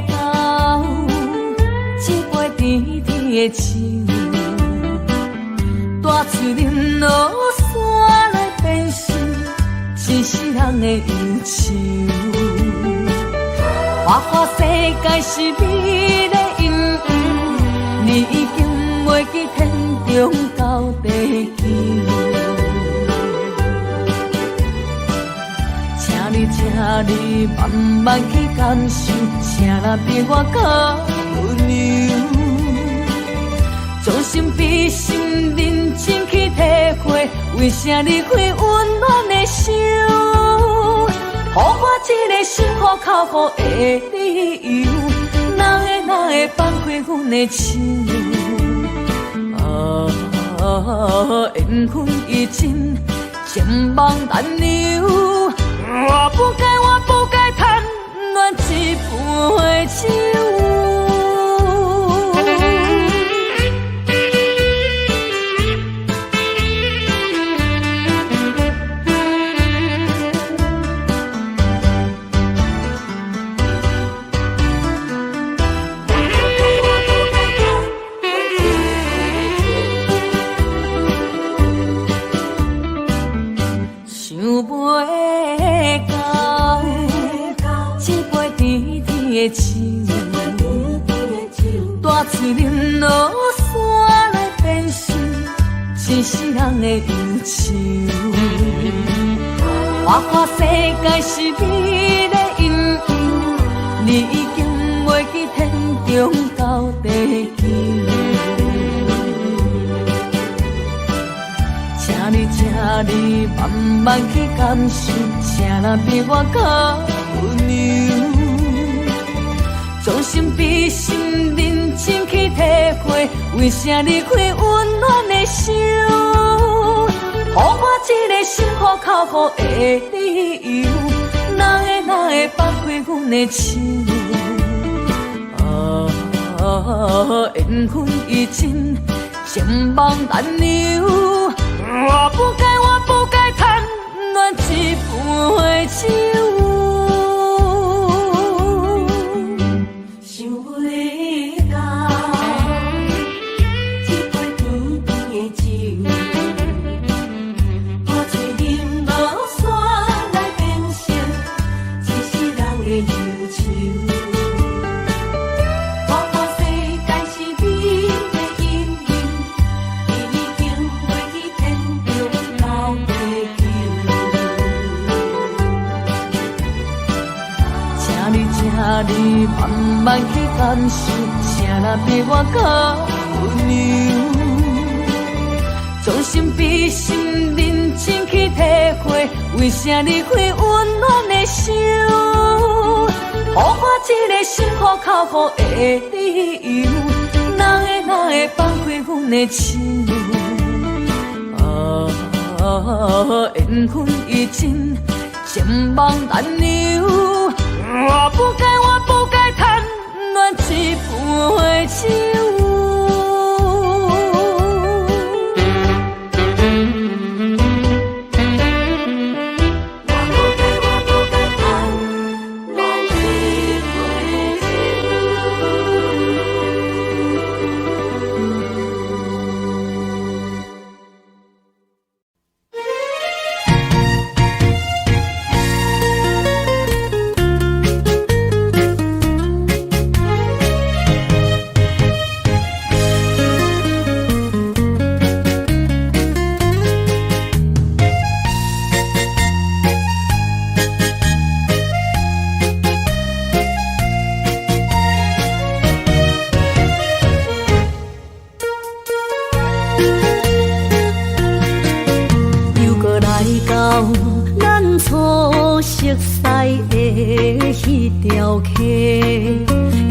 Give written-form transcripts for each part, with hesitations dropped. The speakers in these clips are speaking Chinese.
到一杯甜甜的酒，带出任落山来变成一世人的忧愁。花花世界是美丽阴影，你已经袂记天中到地球。请你慢慢去感受，请咱比我较温柔，将心比心，认真去体会，为啥离开温暖的手？予我一个心苦口苦的理由，哪会放开阮的手？缘分已尽，情网难留。我不该贪恋一杯酒。的酒，带出任落山来变成一世人的忧愁。花花世界是美丽阴影，你已经袂记天中到地球。请你慢慢去感受，请咱比我较温柔。将心比心，认真去体会，为啥离开温暖的手？予我一个心苦口苦的理由，哪会放开阮的手？缘分已尽，情网难留。我不该贪恋一杯酒。你慢慢去感受，请咱比我较温柔，将心比心，认真去体会，为啥离开温暖的手？予我一个心苦口苦的理由，哪会放开阮的手？缘分已尽，情网难留。我不该贪恋一杯酒。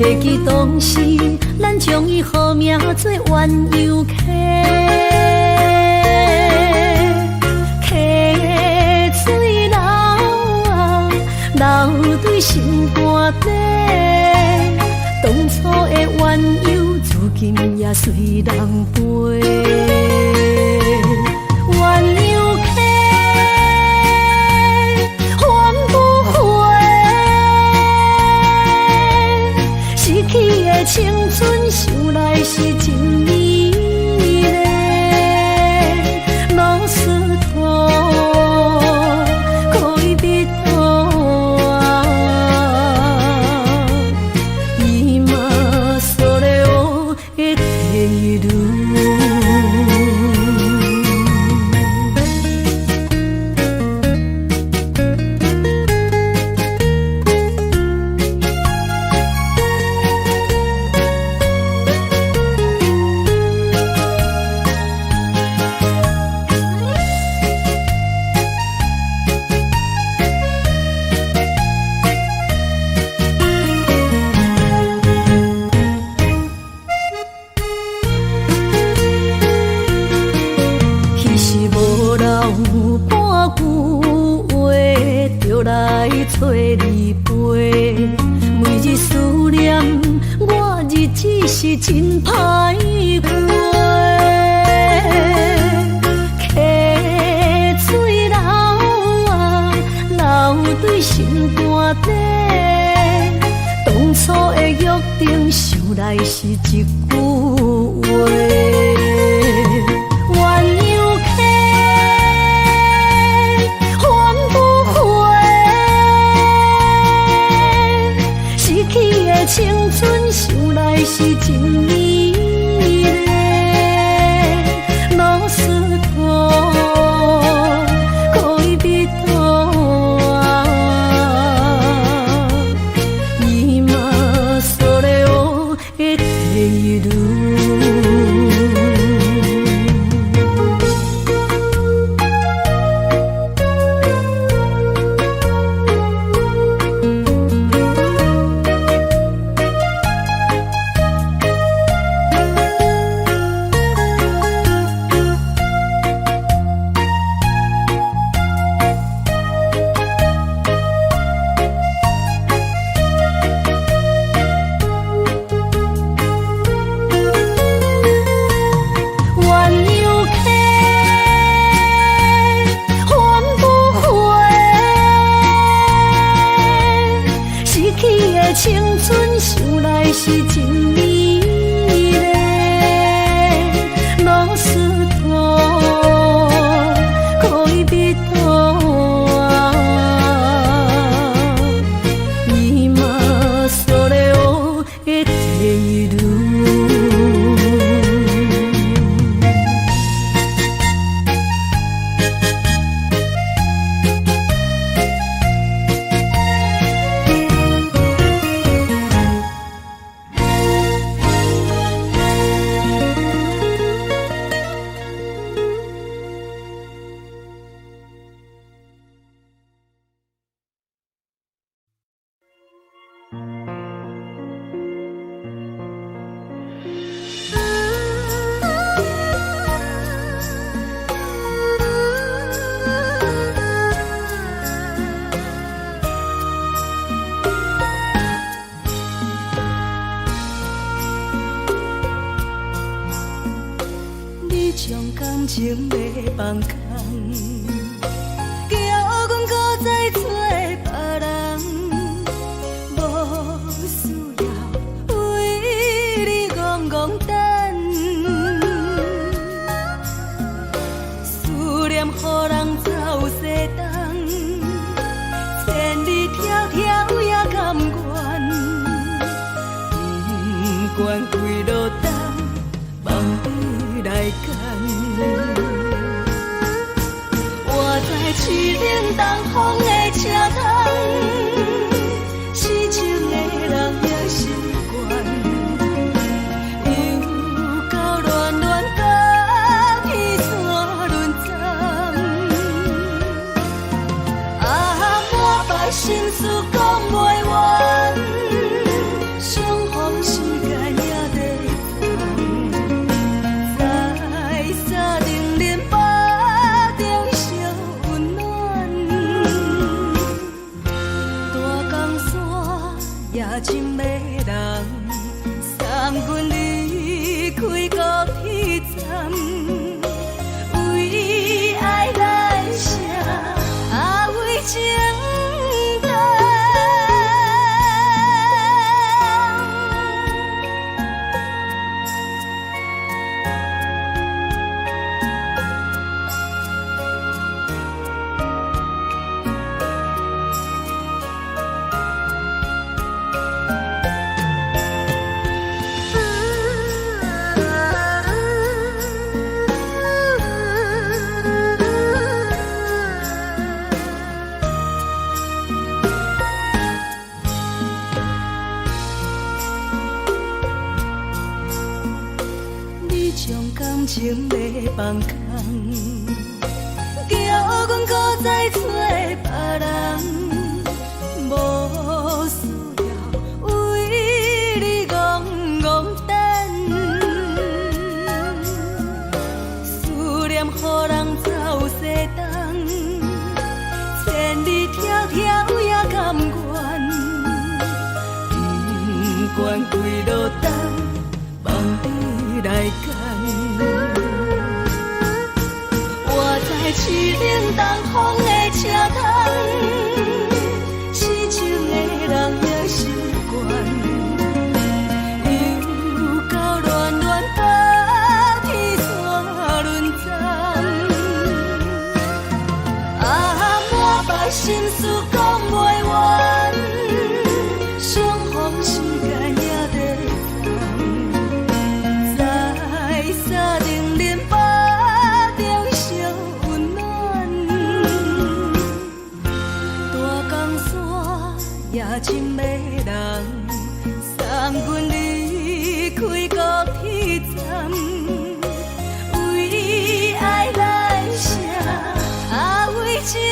会记当时，咱将伊号名做鸳鸯溪，溪水流啊，流对心肝底。当初的鸳鸯，如今也随人飞。青春想来是真美丽，老师徒可以比多啊，伊嘛所了的地路。来找你陪，每日思念我日子是真歹过。溪水流啊，流对心肝底。当初的约定，想来是一句话。青春想来是真美丽，老师徒可以比多啊，伊嘛所了的地路。青春想来是真美丽，老师徒可以比多啊，伊嘛所了的地路。将感情卖放空，叫阮搁再找别人，无需要为你戆戆等。思念予人走西东，千里迢迢也甘愿，不管几路东，梦里来干。我在凄冷东风的车窗，痴情的人也习惯，又到乱乱甲彼山论战。啊，满腹心事讲袂完，相逢时间也在等，在沙定林巴中烧温暖，大江山夜深的人，送阮离开高铁站，为爱来写，为情。伤感情要放空，叫阮搁再找别人，无需要为你戆戆等，思念予人走西东，千里迢迢也甘愿，不管几落冬，望你来赶。我在凄冷东风的车头，痴情的人也习惯，又到恋恋把天线轮转。啊，满腹心事讲袂完，相逢时间也在藏，在沙定林巴中相温暖。大江山也真迷人，送阮离开高铁站，为爱来写为情人。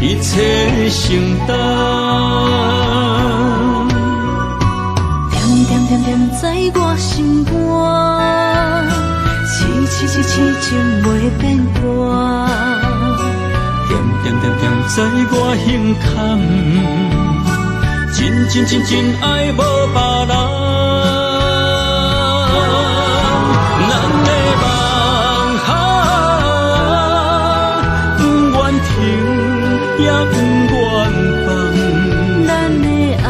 一切承担，点点点点在我心肝，痴情袂变卦，点点点点在我胸坎，真爱无别人。咱的梦不愿停，也不愿放。咱的爱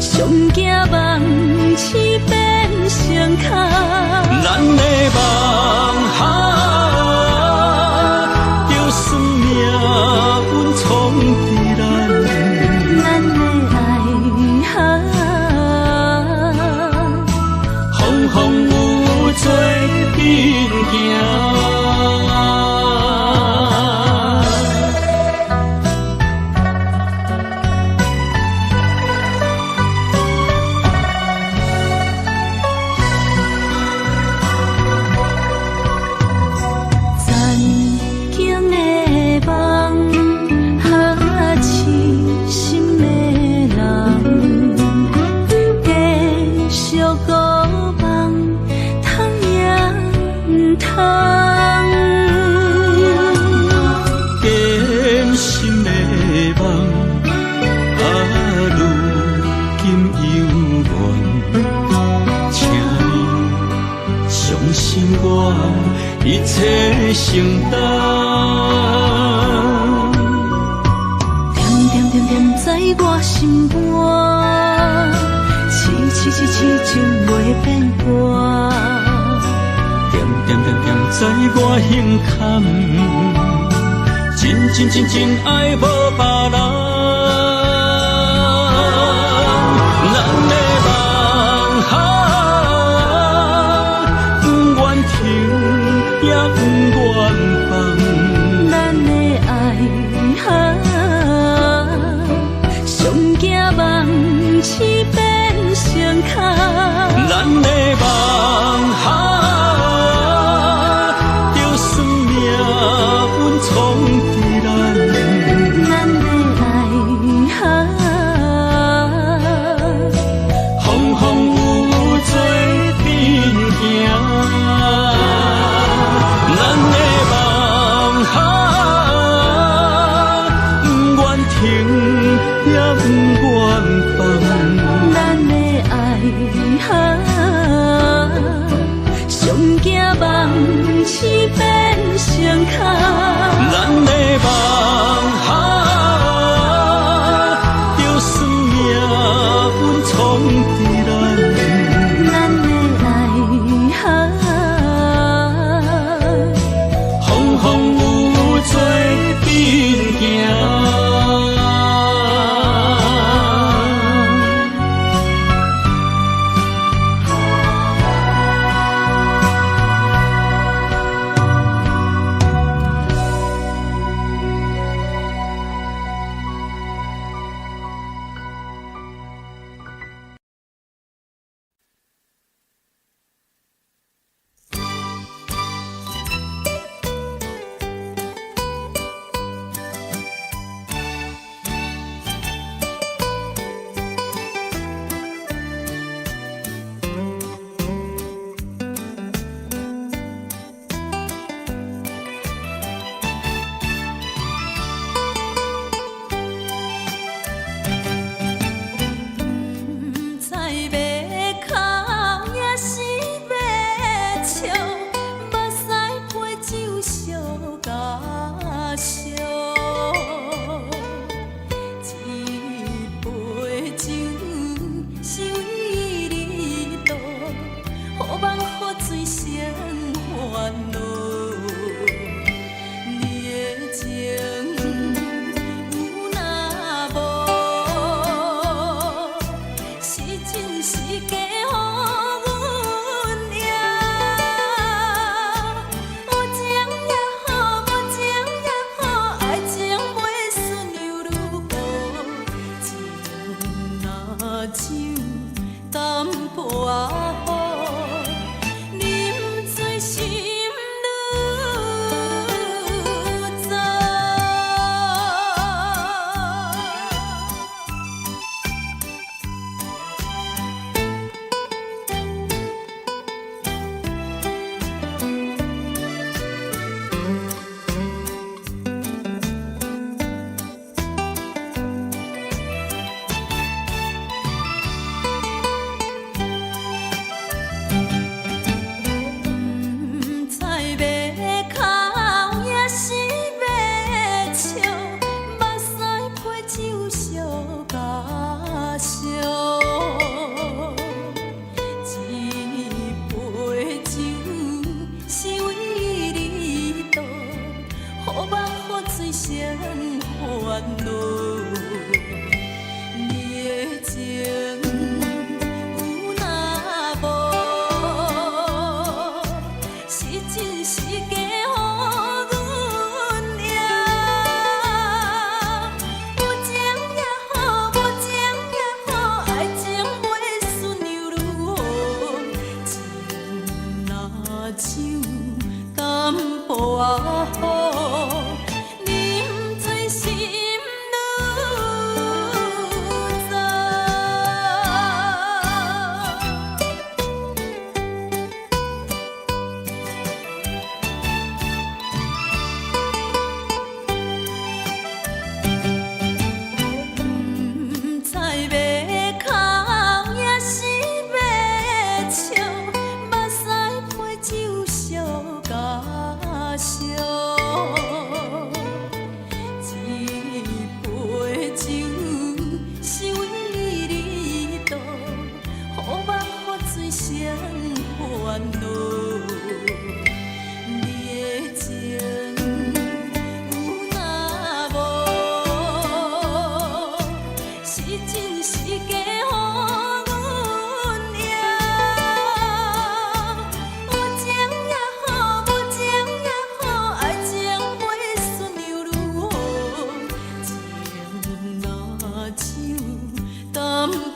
上惊梦醒变成空。咱的梦就算命运冲伫咱，咱的爱风风雨做阵行。一切承担，点点点点在我心肝，痴情袂变卦，点点点点在我胸坎，真爱无别人。咱的梦不愿停，也不愿痴变成空。咱的梦就算命运闯伫咱，咱的爱风风雨做并行。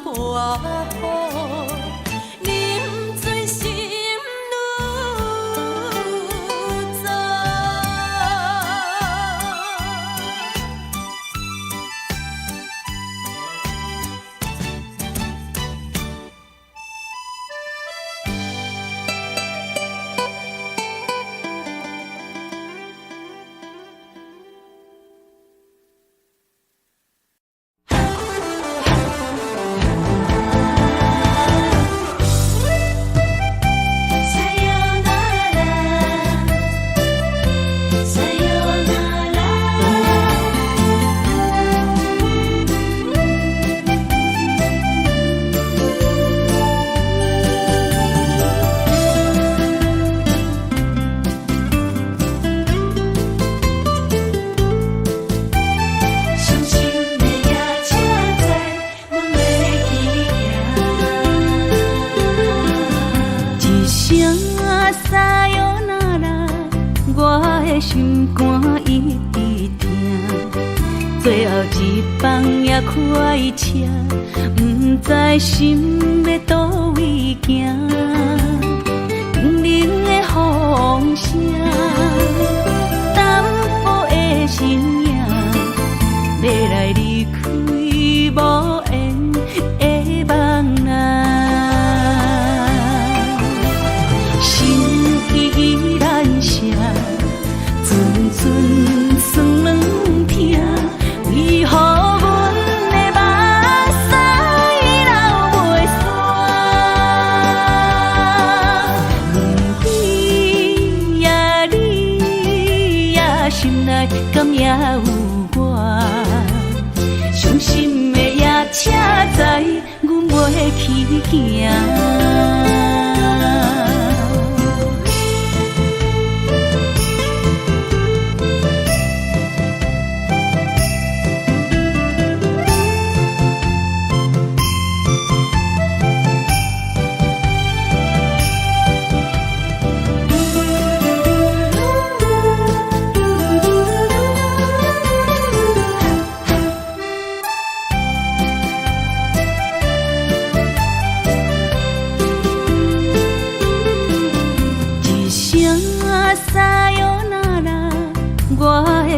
破雨，啉醉心的心肝一直疼，最后一棒也开车，不知心要倒位行。冷冷的风声，淡薄的身影，要来离开无缘的梦啊。心依然舍，阵阵酸软痛，为何阮的目屎流袂煞？问你呀，你呀，心内敢也有我？伤心的也车载，阮袂去行。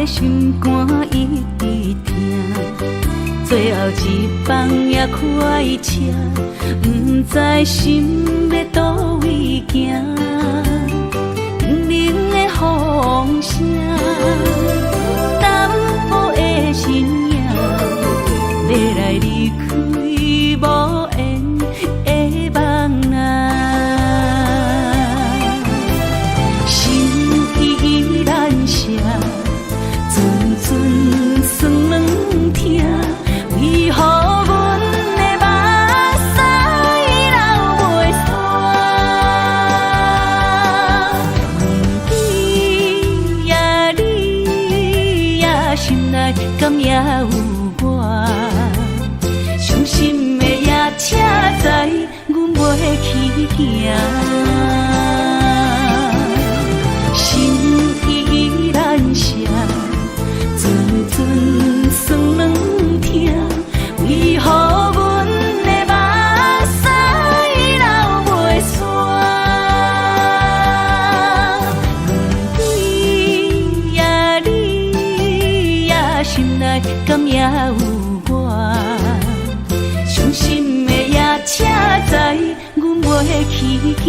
心肝一直疼，最后一棒也开车，不知心要倒位行。冷冷的风声，淡薄的身影，要来离开无缘的梦啊。心依然舍。阵阵酸软痛，为何阮的目屎流袂煞？问你呀，你呀，心内敢也有我？伤心的也车载，阮袂去行。心依然舍。阵阵酸软痛，为何阮的目屎流袂煞？问你呀，你呀，心内敢也有我？伤心的也车载，阮袂去行。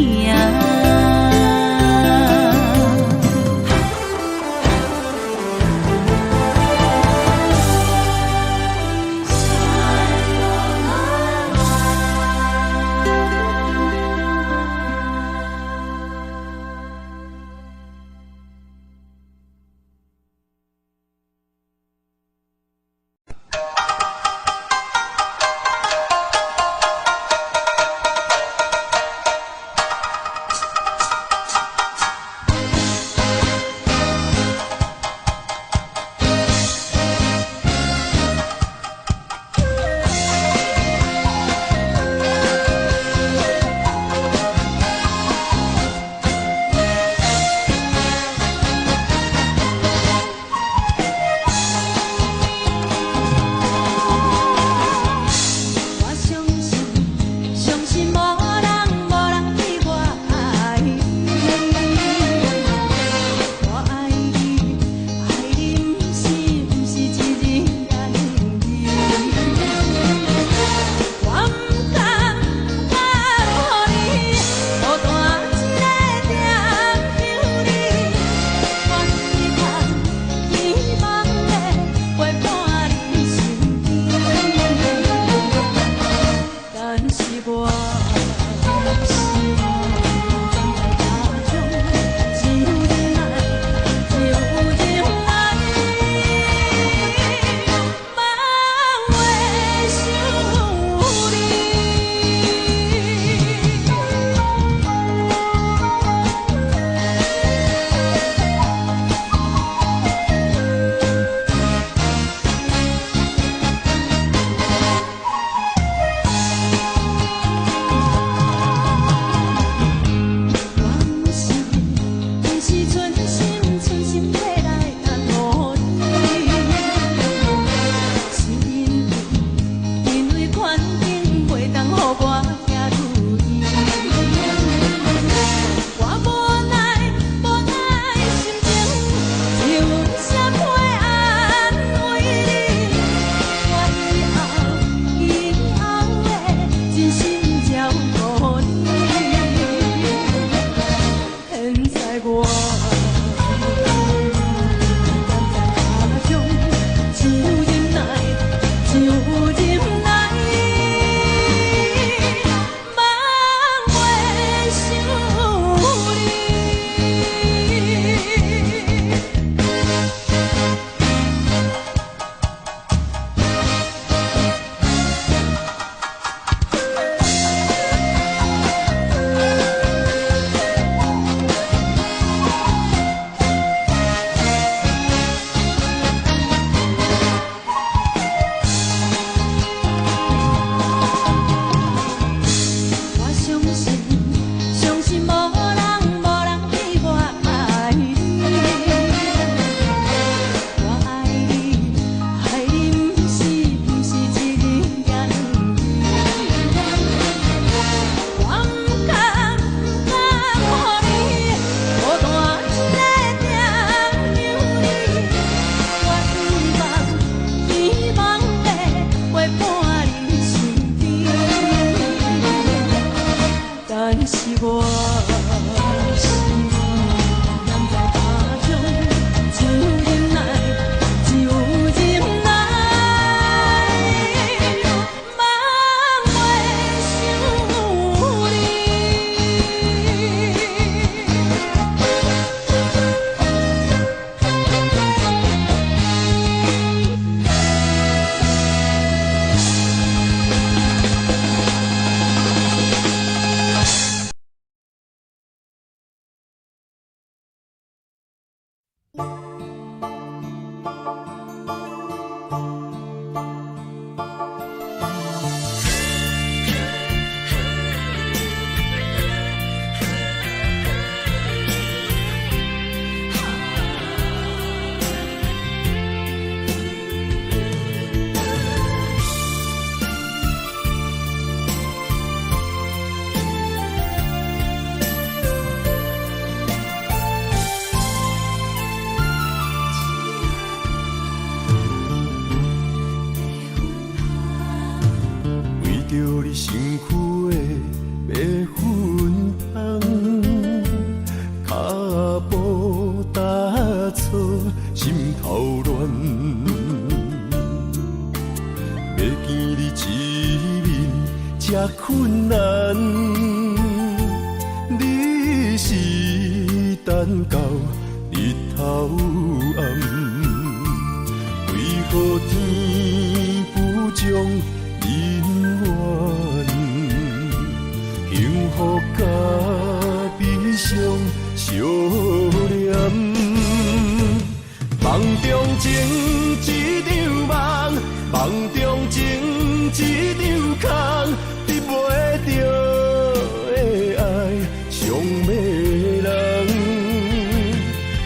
困难，你是等到日头暗，为何天不将人怨？幸福甲悲伤相连，梦中情一场梦，梦中情一场空，得袂着的爱上迷人。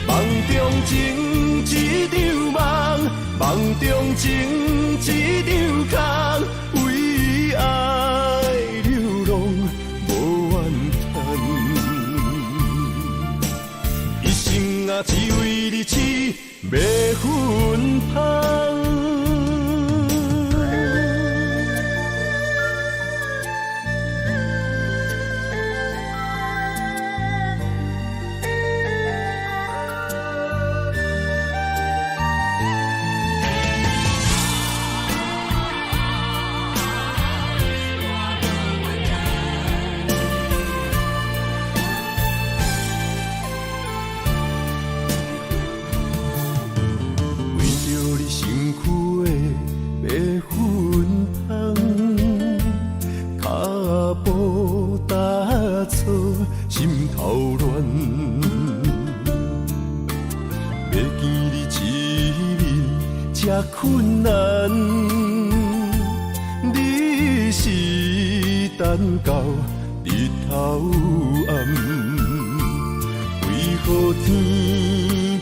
梦中情一场梦，梦中情一场空，为爱流浪无怨叹，一生啊只为你痴，袂分芳。心头乱，要见你一面这困难，你是等到日头暗，为何天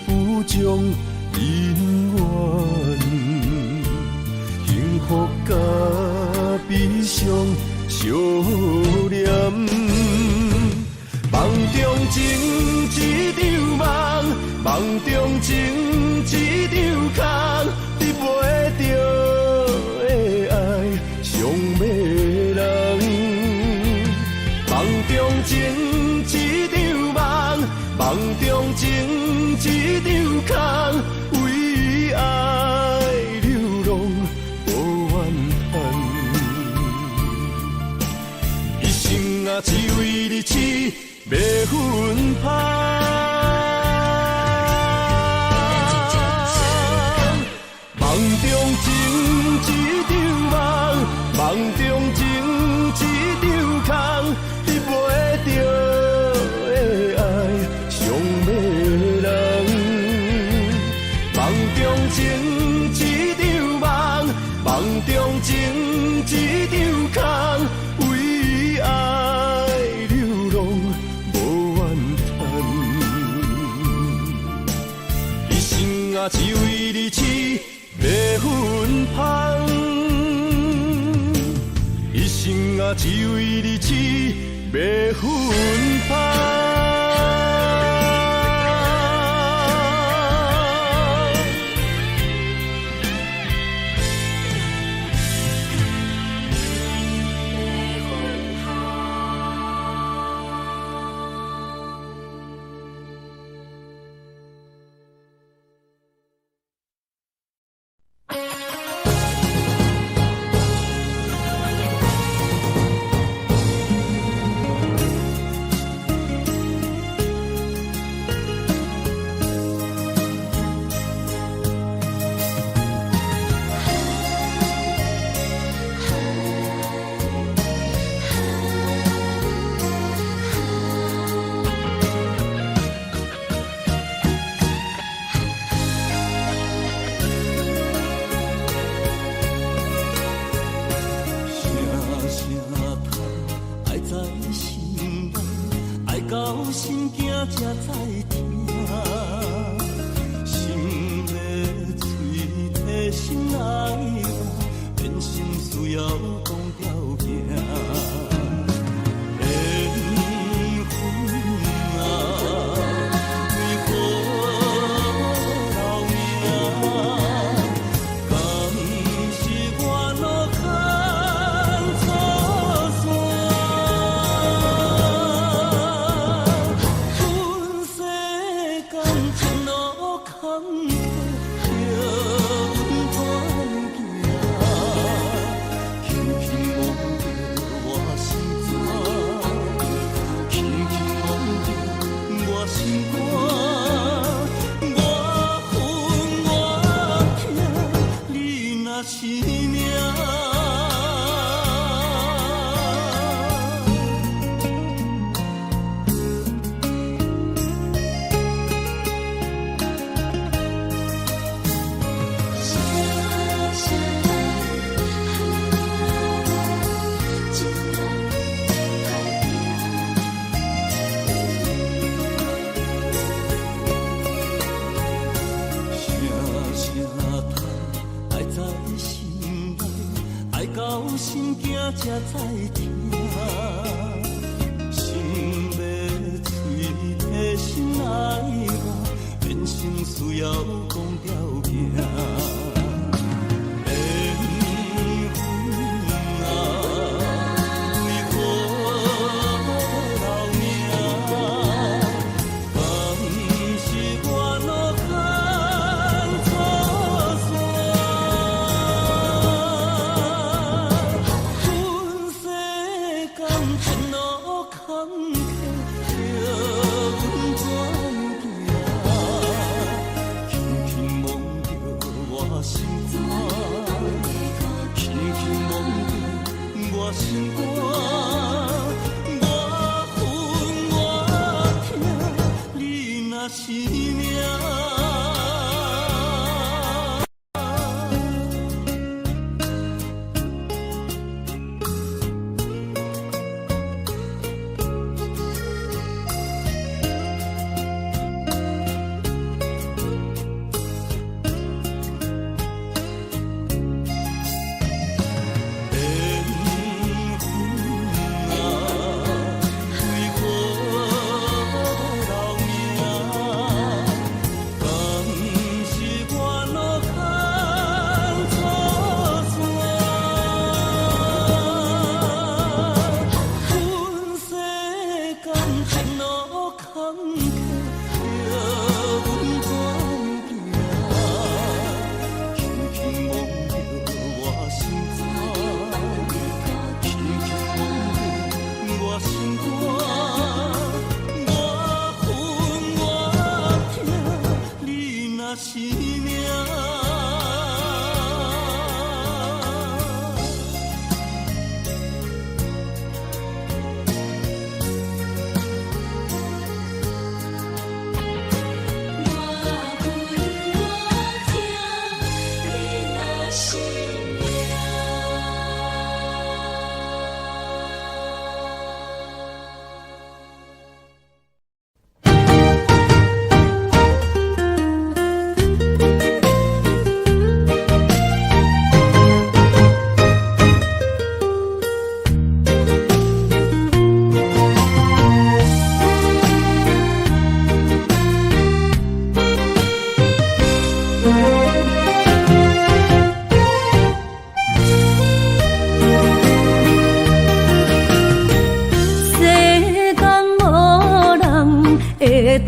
不将人怨？幸福甲悲伤相连。梦中情一场梦，梦中情一场空，得袂着的爱上迷人。梦中情一场梦，梦中情一场空，为爱流浪无怨叹，一生啊只为你痴。袂分芳，梦中情一场梦，梦中情一场空，得袂着的爱上迷人。梦中情一场梦，梦中情一场空，为爱流浪。啊，只为你痴，袂分芳。一生啊，只为你痴，袂分芳。惊才知听，心要嘴提心爱我，人生需要讲条行。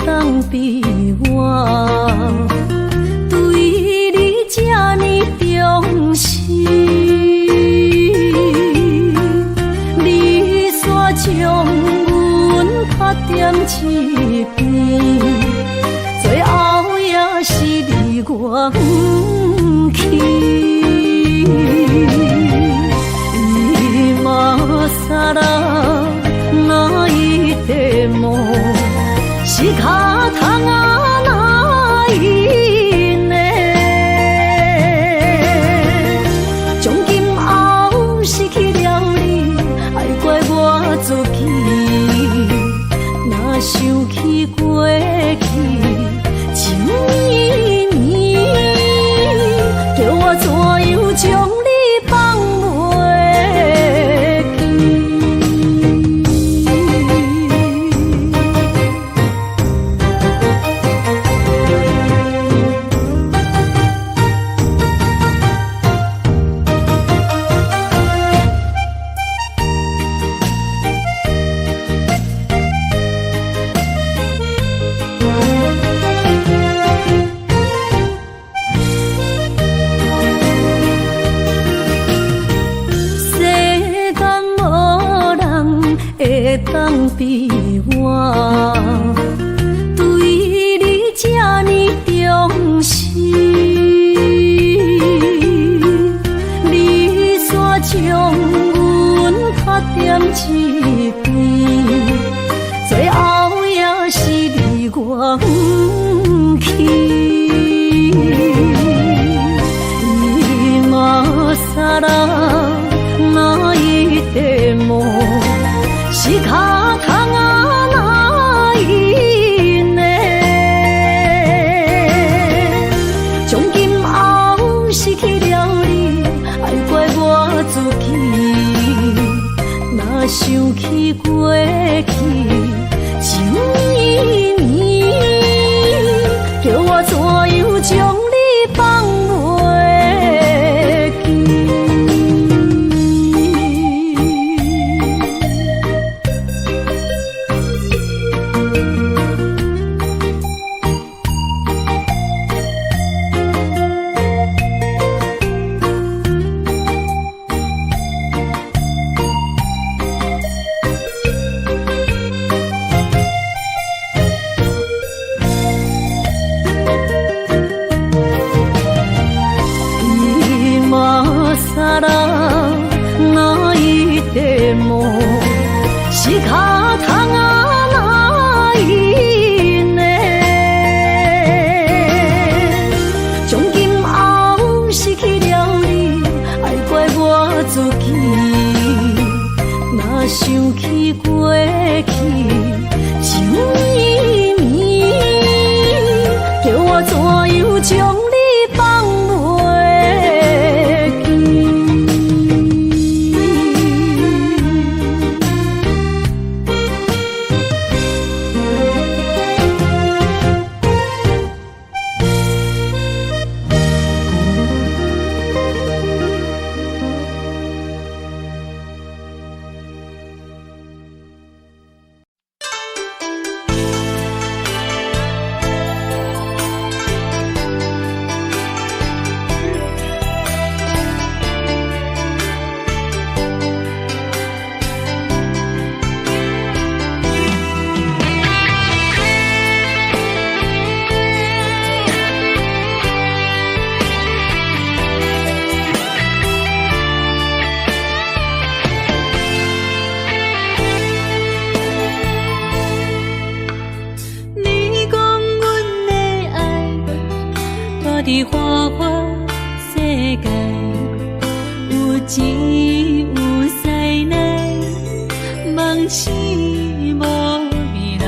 当比我对你这呢重视，你煞将阮拍点一边，最后也是你我不去。今さら泣いても仕方がないね。从今后失去了你，爱怪我自己。若想起过去情绵绵，叫我怎样将你放袂记？想起过去情绵绵，叫我怎样将你放袂记？是脚桶啊哪一呢？从今后失去了你，爱怪我自己。若想起过去情绵绵，叫我怎样将你放袂记？伫花花世界，有钱有势来，梦醒无未来。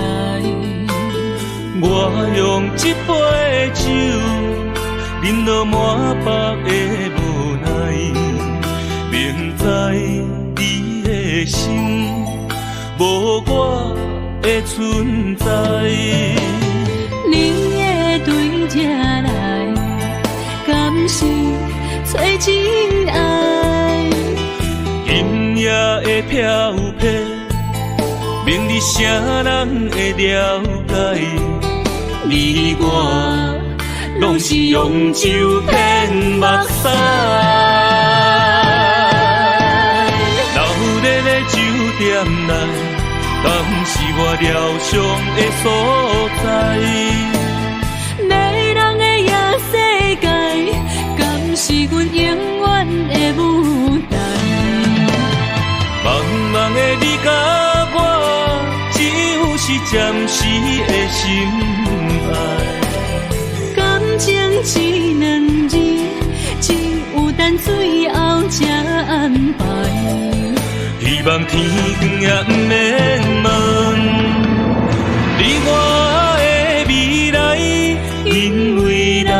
我用一杯酒，饮落满腹的无奈，明知你的心无我的存在。你的对这来，敢是找真爱？今夜的飘泊，明日谁人会了解？你我拢是用酒骗目屎，流热的酒店内，敢是我疗伤的所在？迷人的夜世界，敢是阮永远的舞台？茫茫的你甲我，只有是暂时的心爱。感情只两字，只有等最后才安排。希望天光也不免问你我的未来，因为咱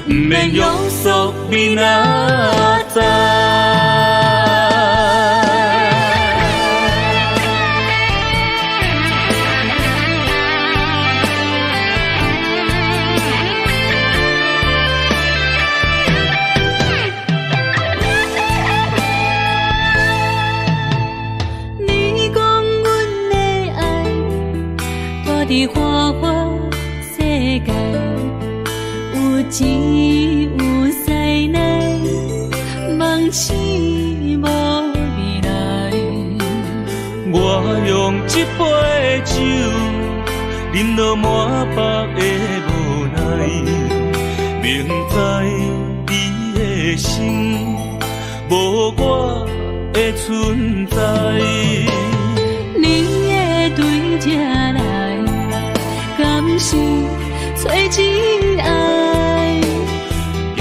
不免约束明仔载。伫花花世界，有钱有势来，梦醒无未来。我用一杯酒，饮落满腹的无奈，明知你的心无我的存在。你的对这来，敢是找真爱？今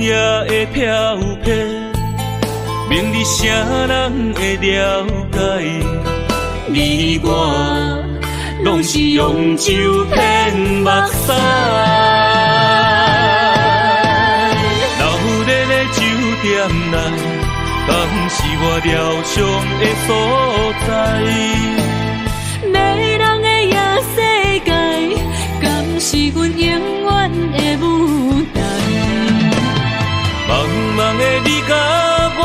夜的飘泊，明日谁人会了解？你我拢是用酒骗目屎，流热的酒店内，敢是我疗伤的所在？迷人的夜世界，敢是阮永远的舞台？茫茫的你甲我，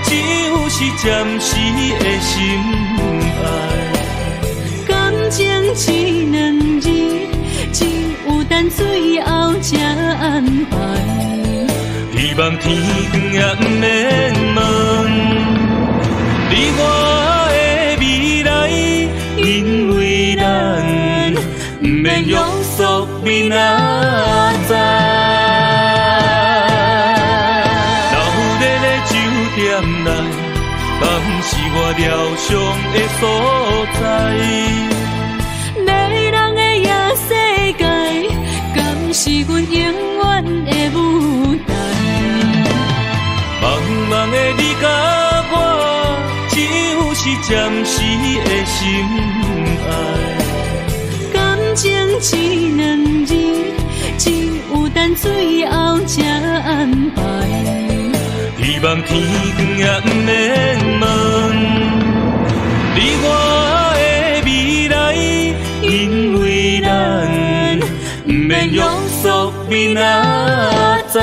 只有是暂时的心爱。感情只两字，只有等最后才安排。希望天光也不免问，你我的未来，因为咱不免约束明仔载。流热的酒店内，敢是我疗伤的所在？迷人的夜世界，敢是阮永远的舞台？茫茫的你甲我，只有是暂时的心爱。感情只两字，只有等最后才安排。希望天光也不免问，你我的未来，因为咱不免约束明仔载。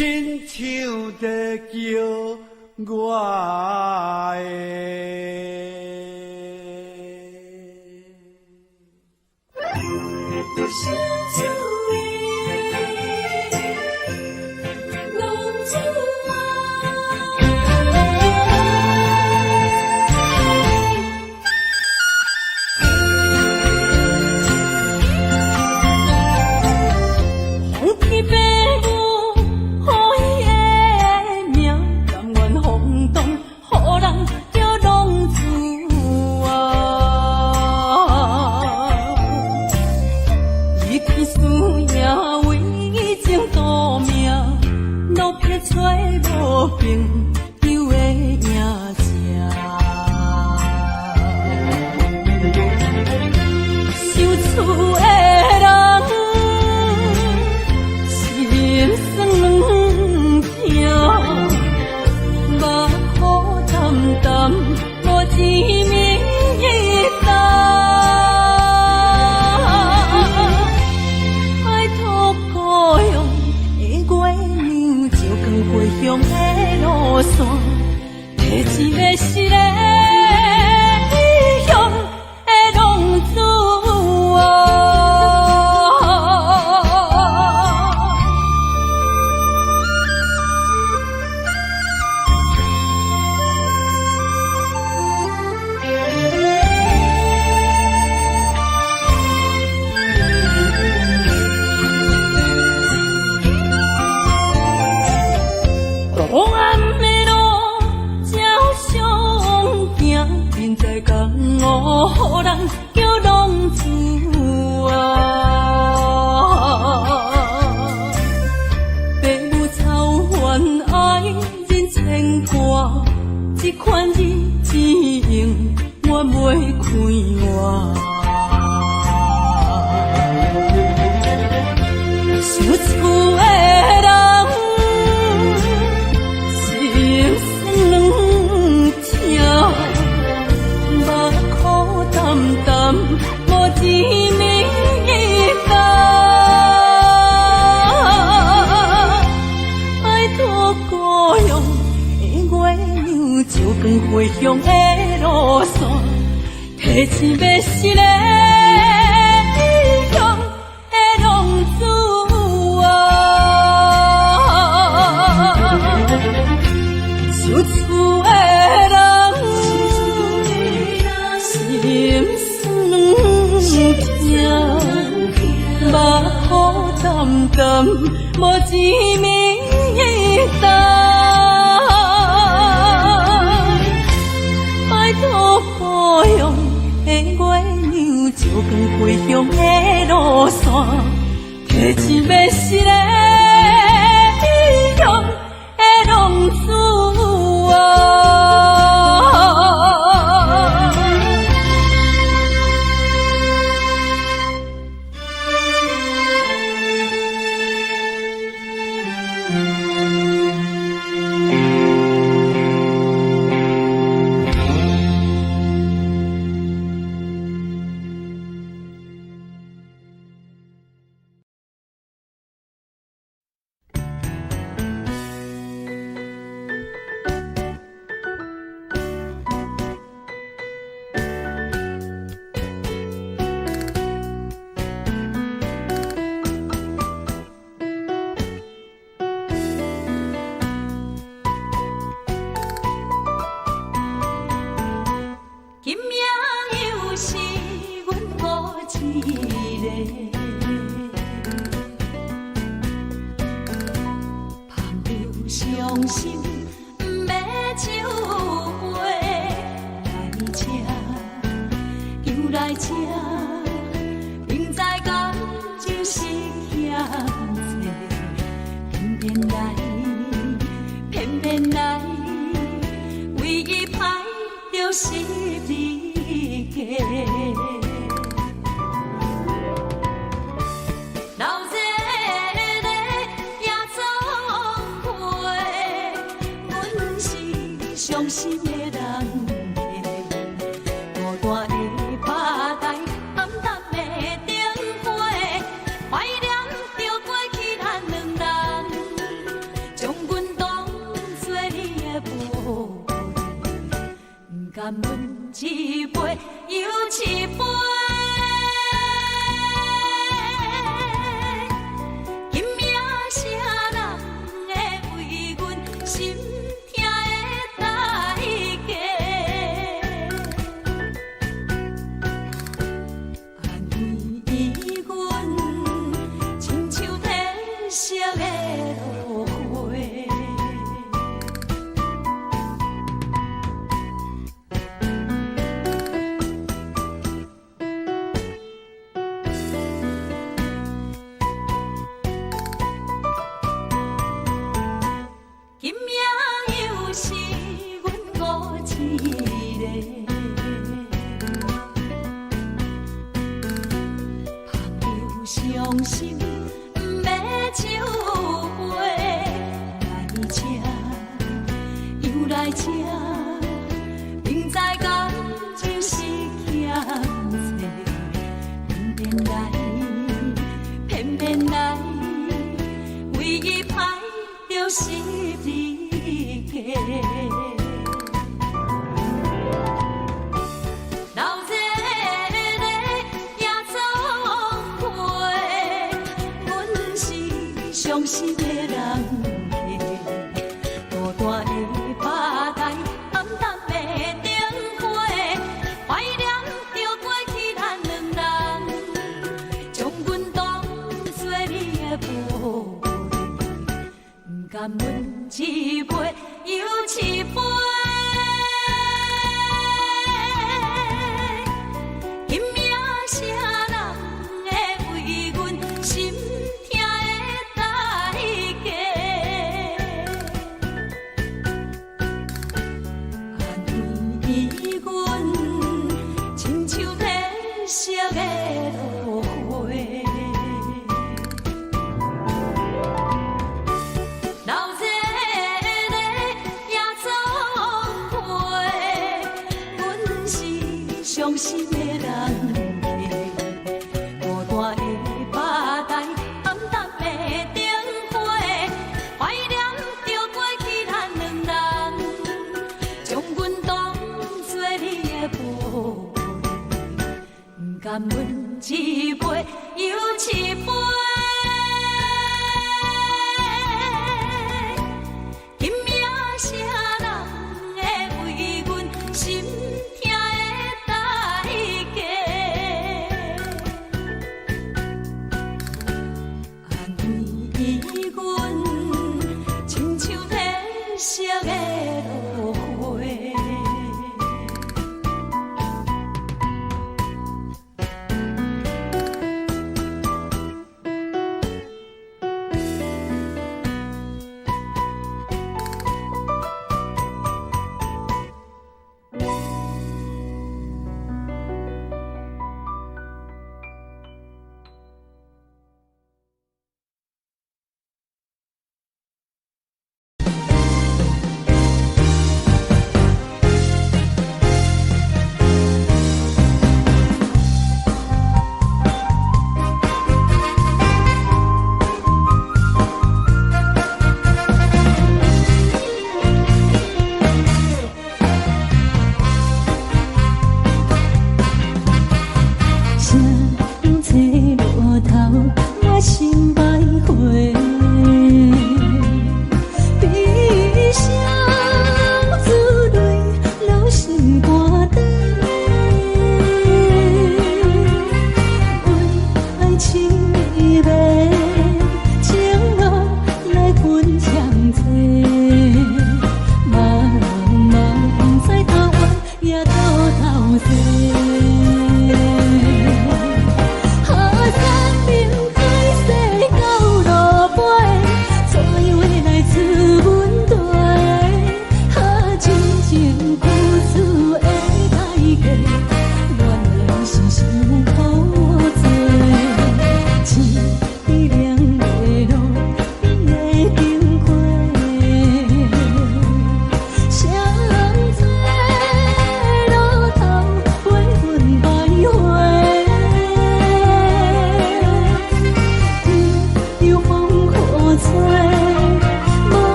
亲像在叫我的。淡一要是个英雄的浪子哦。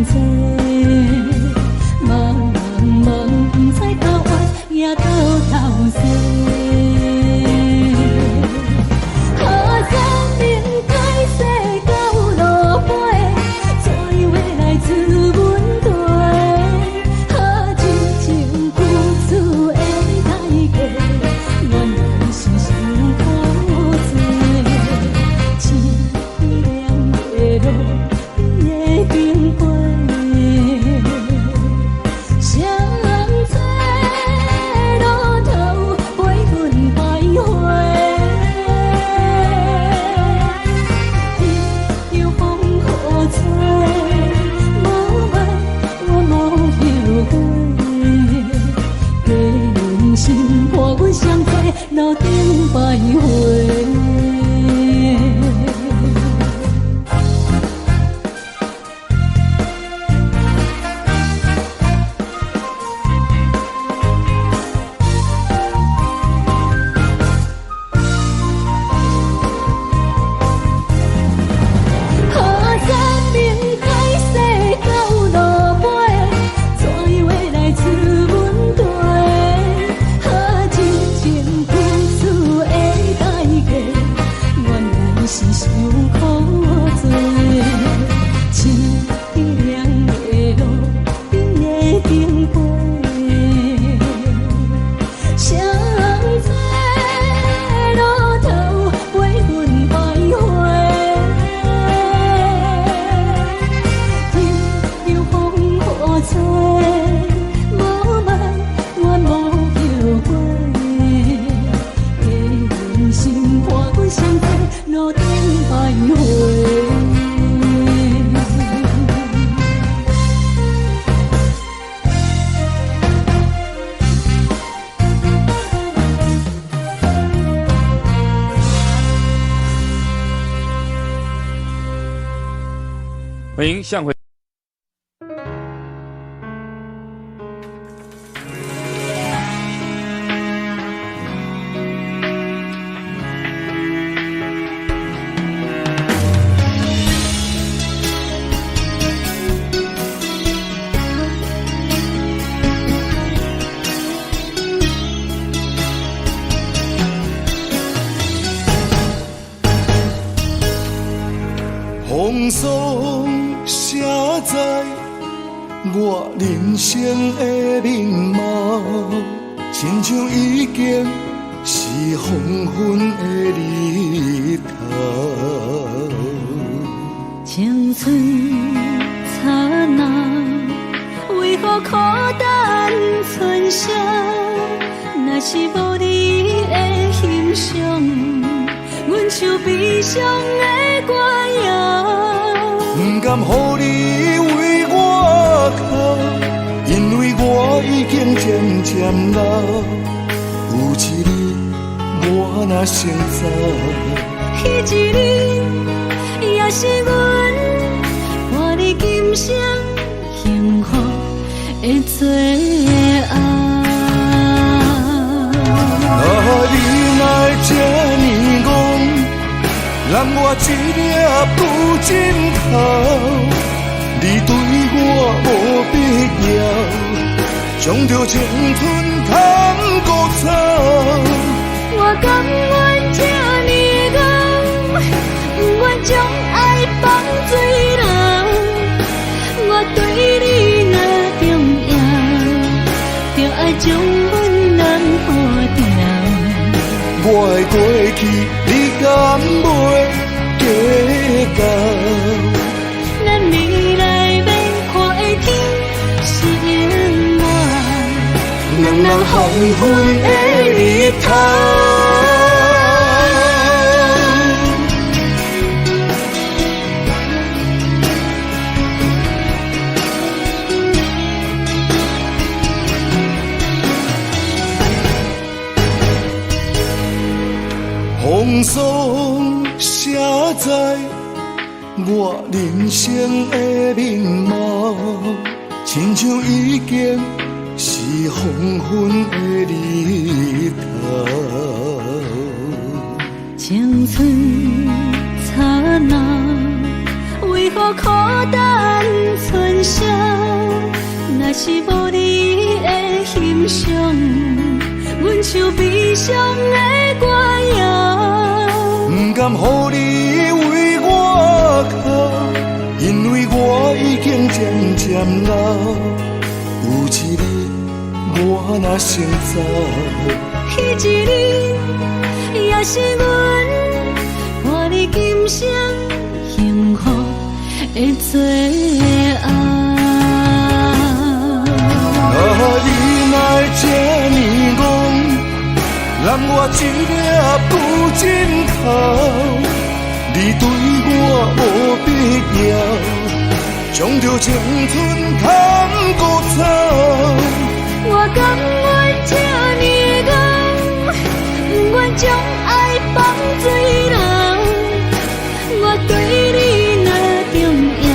多，茫茫不知头弯也到头西。好生命改写到路尾，怎样来自阮地？好真情付出的代价，原来是伤苦多。凄凉的路，边的经过，谁在路头陪阮徘徊？天有风雨吹，无爱我无后悔。给人心伴阮相随，路顶徘徊。欢迎向回。风霜写在我人生的面貌，亲像已经是黄昏的日头。青春刹那，为何孤单存剩？若是无你的欣赏，阮像悲伤的歌谣。不甘予你为我哭，因为我已经渐渐老。有一日我若先走，彼一日也是阮伴你今生幸福的最后。你若这呢戆，揽我一粒不尽头，你对我无必要，将着青春通孤走。我甘愿这呢戆，不愿将爱放水流。我对你若重要，就爱将阮人付掉。我的过去，你敢袂计较？咱未来要看的天是永远，人人黄昏的日头。风霜写在我人生的面貌，亲像已经是黄昏的日头。青春刹那，为何孤单存剩？像悲伤的歌谣，不甘予你为我哭，因为我已经渐渐老。有一日我若先走，彼一日也是阮看你今生幸福的最后。你哪会这呢戆，揽我一粒不尽头，你对我无必要，将着青春贪孤草。我甘愿这呢戆，不愿将爱放水流。我对你若重要，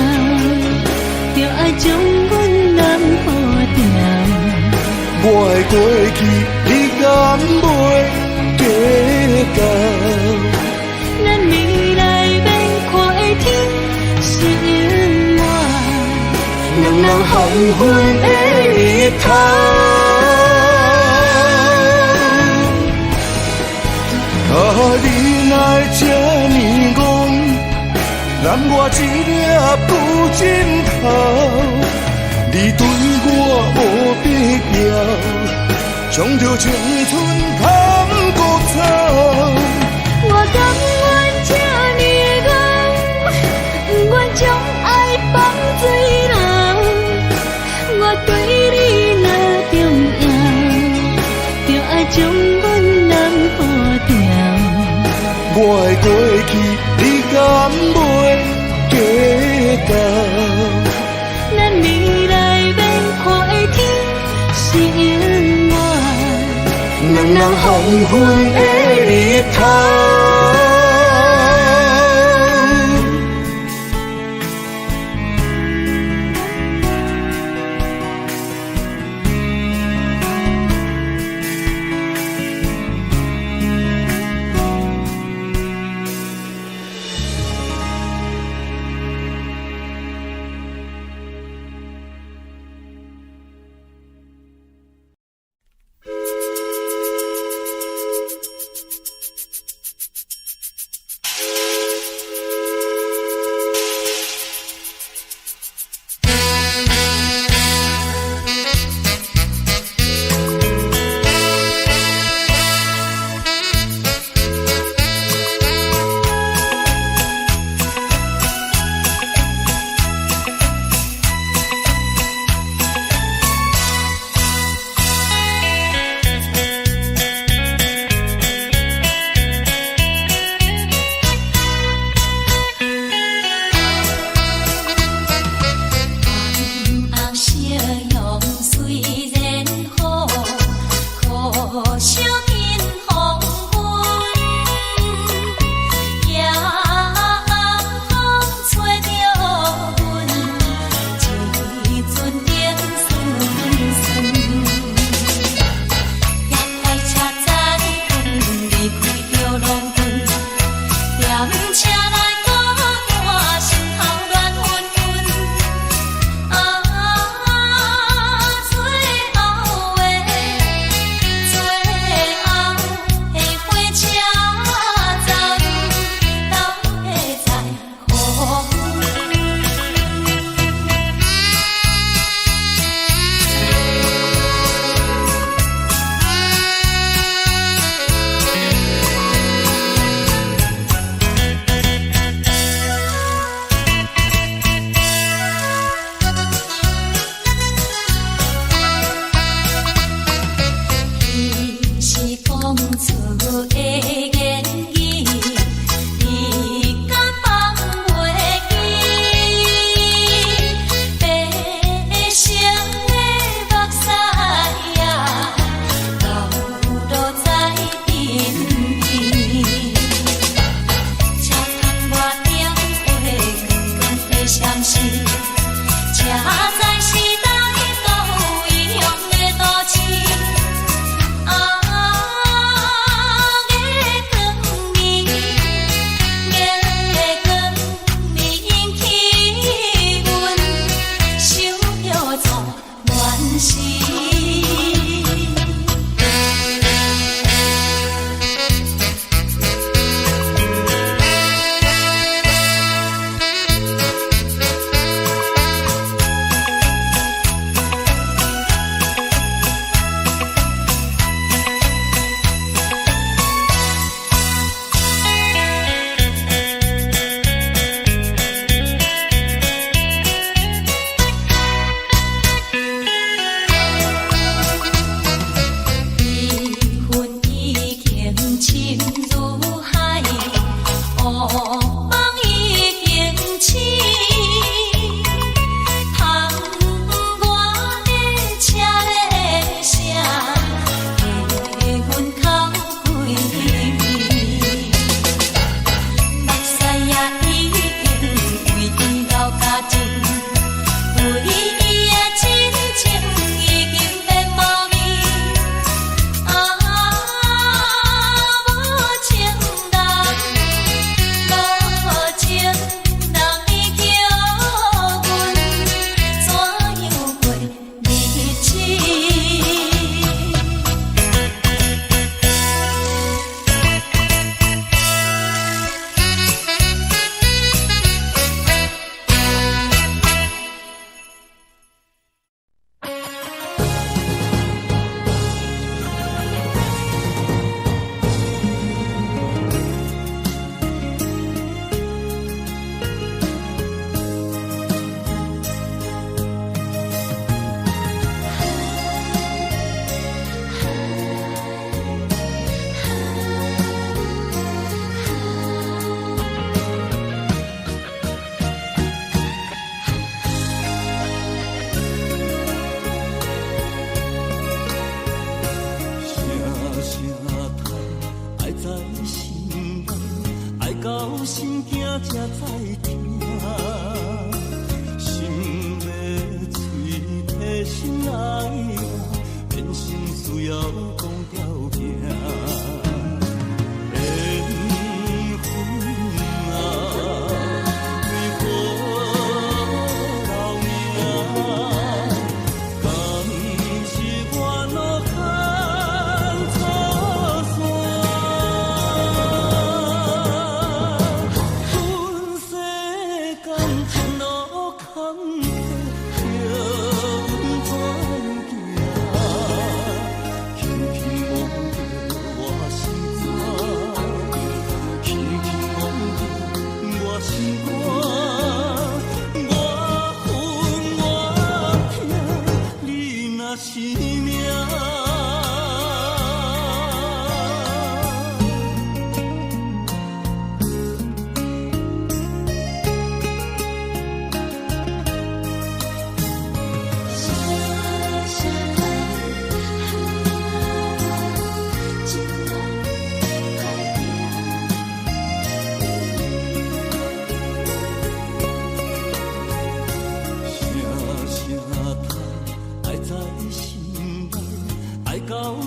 就爱将阮人付掉。我的过去，你敢袂记到？咱未来免看的天是永远，两人黄昏的日头。你哪会这呢戆，揽我一粒不尽头。你对我无必要，将着青春贪孤草。我甘愿这呢戆，不愿将爱放水流。我对你若重要，就爱将阮人付掉。我的过去，你敢袂记到？咱未来免看的天是永远，两人黄昏的日头。心惊才知听，心要嘴提心爱我，变心需要讲条件。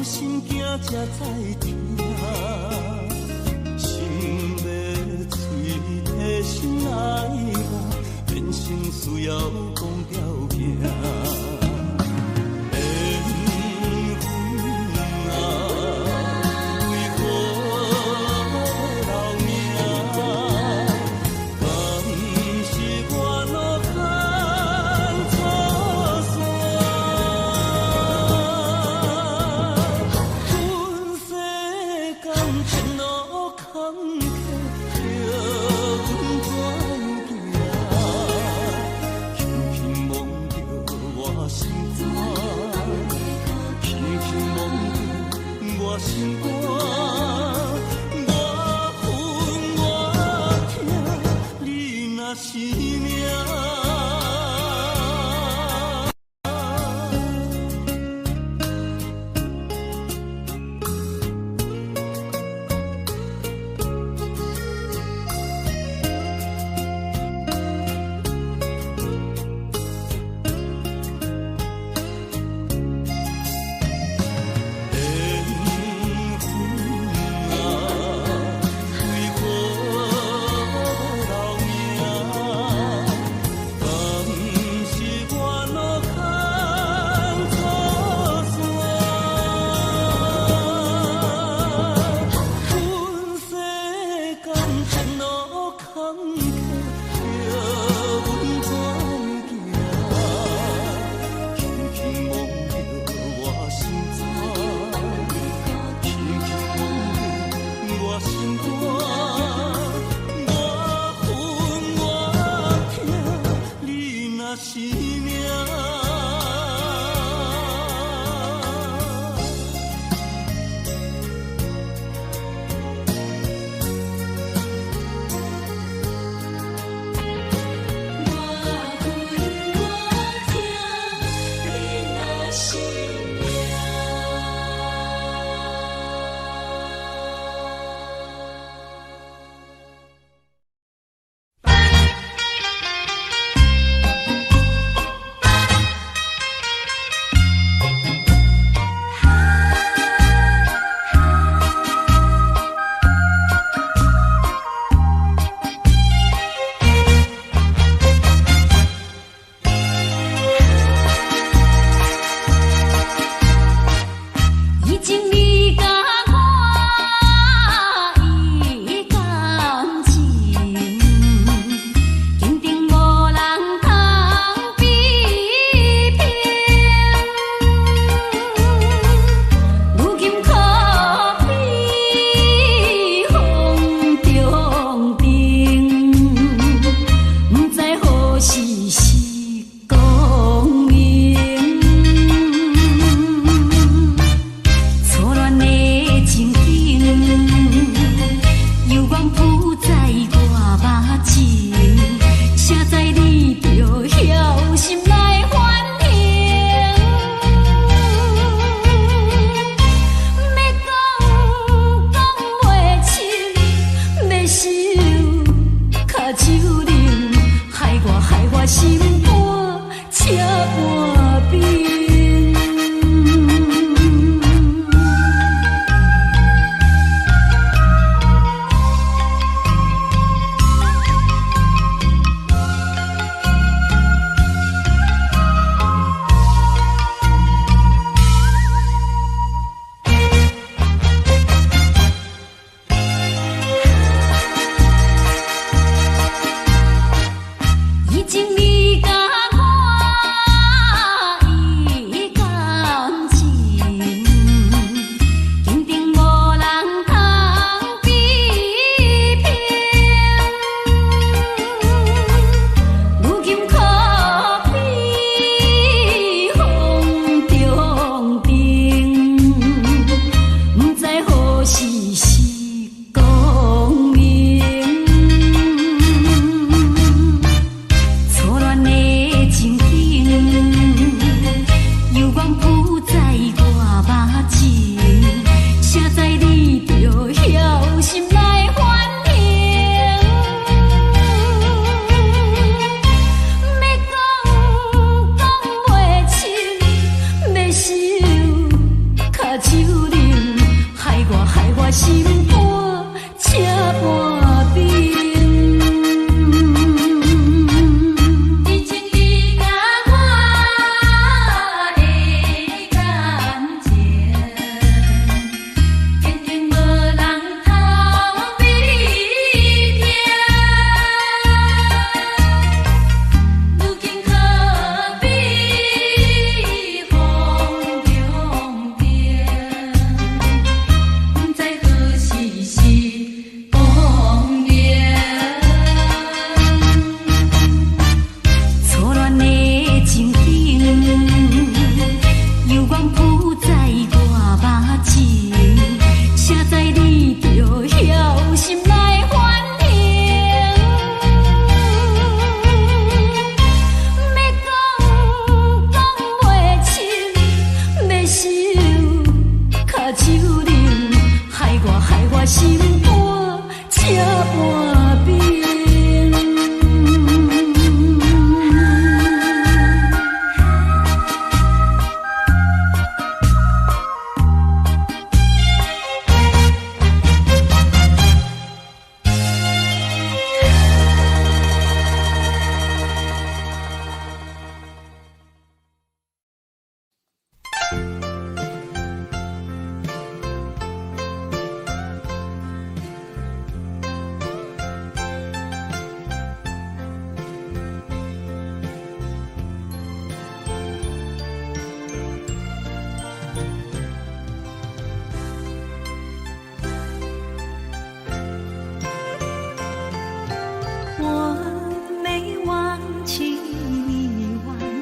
心惊才知听，心要嘴提心爱我，变成需要讲条件。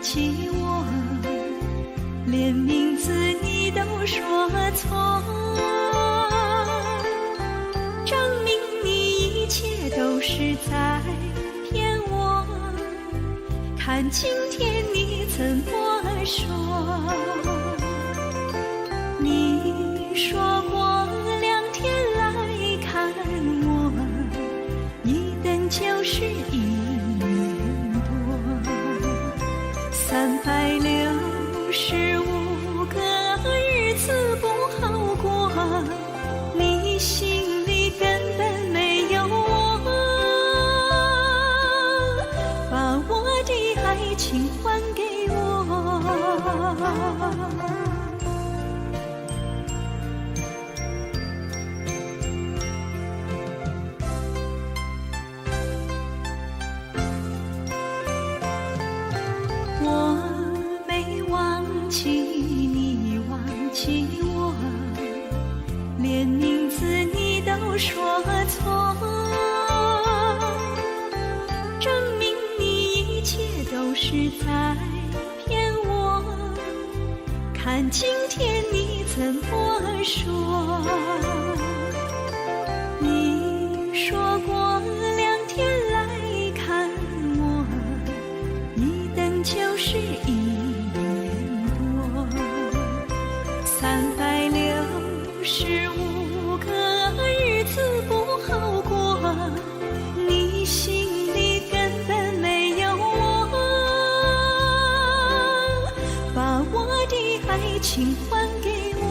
起我，连名字你都说错，证明你一切都是在骗我。看今天你怎么说？你说过2天来看我，一等就是1年多，365个日子不好过，你心里根本没有我，把我的爱情还给我。我没忘记你忘记我，连名字你都说错，证明你一切都是在骗我。看今天你怎么说？你说过2天来看我，一等就是1年多，365个日子不好过，你心里根本没有我，把我的爱情还给我。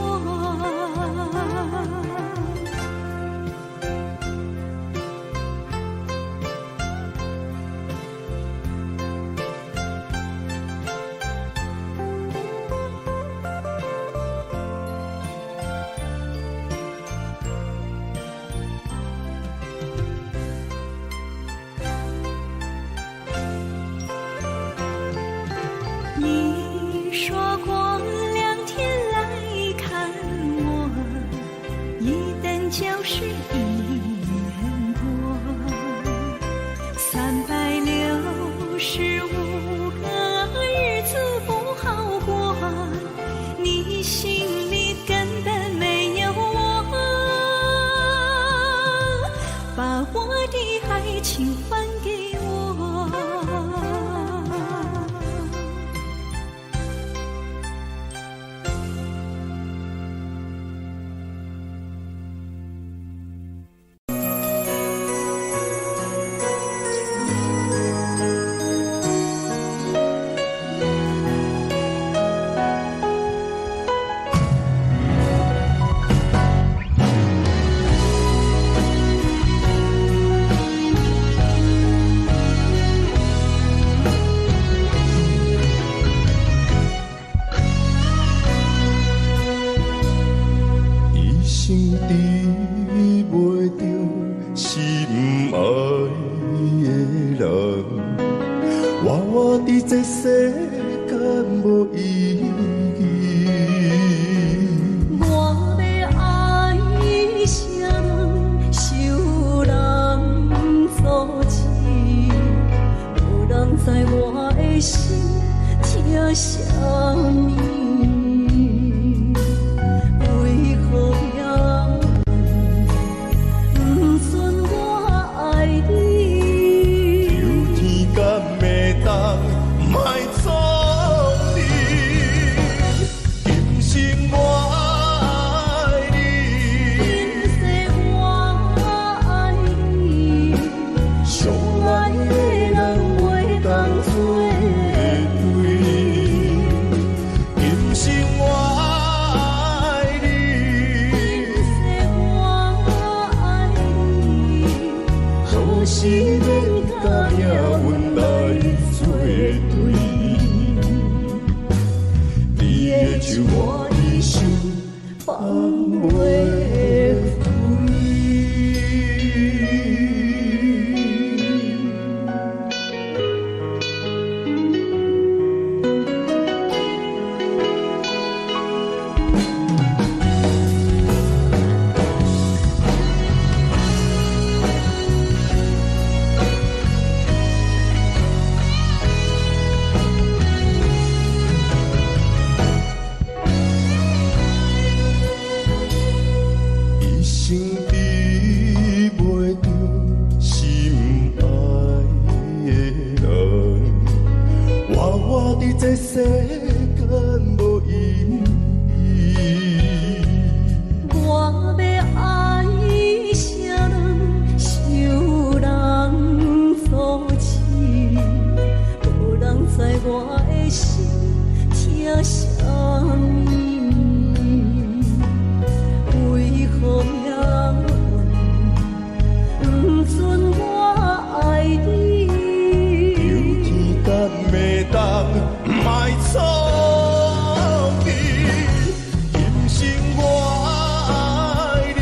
你说过2天来看我，一等就是1年多，365个日子不好过，你心里根本没有我，把我的爱情还给我。这世间无意义。我要爱谁人，受人所欺，无人知我的心疼啥物。为何要不准我爱你？求天敢会当莫错你，今生我爱你，今世我爱你，相爱的人袂当做对。今生我爱你，今世我爱你，何时免甲命运来作对？你的手我的手放袂开。世间无意义。我要爱谁人，受人所欺，无人知我的心疼啥物，为何命运不准我爱你？有天等袂当卖错你，今生我爱你，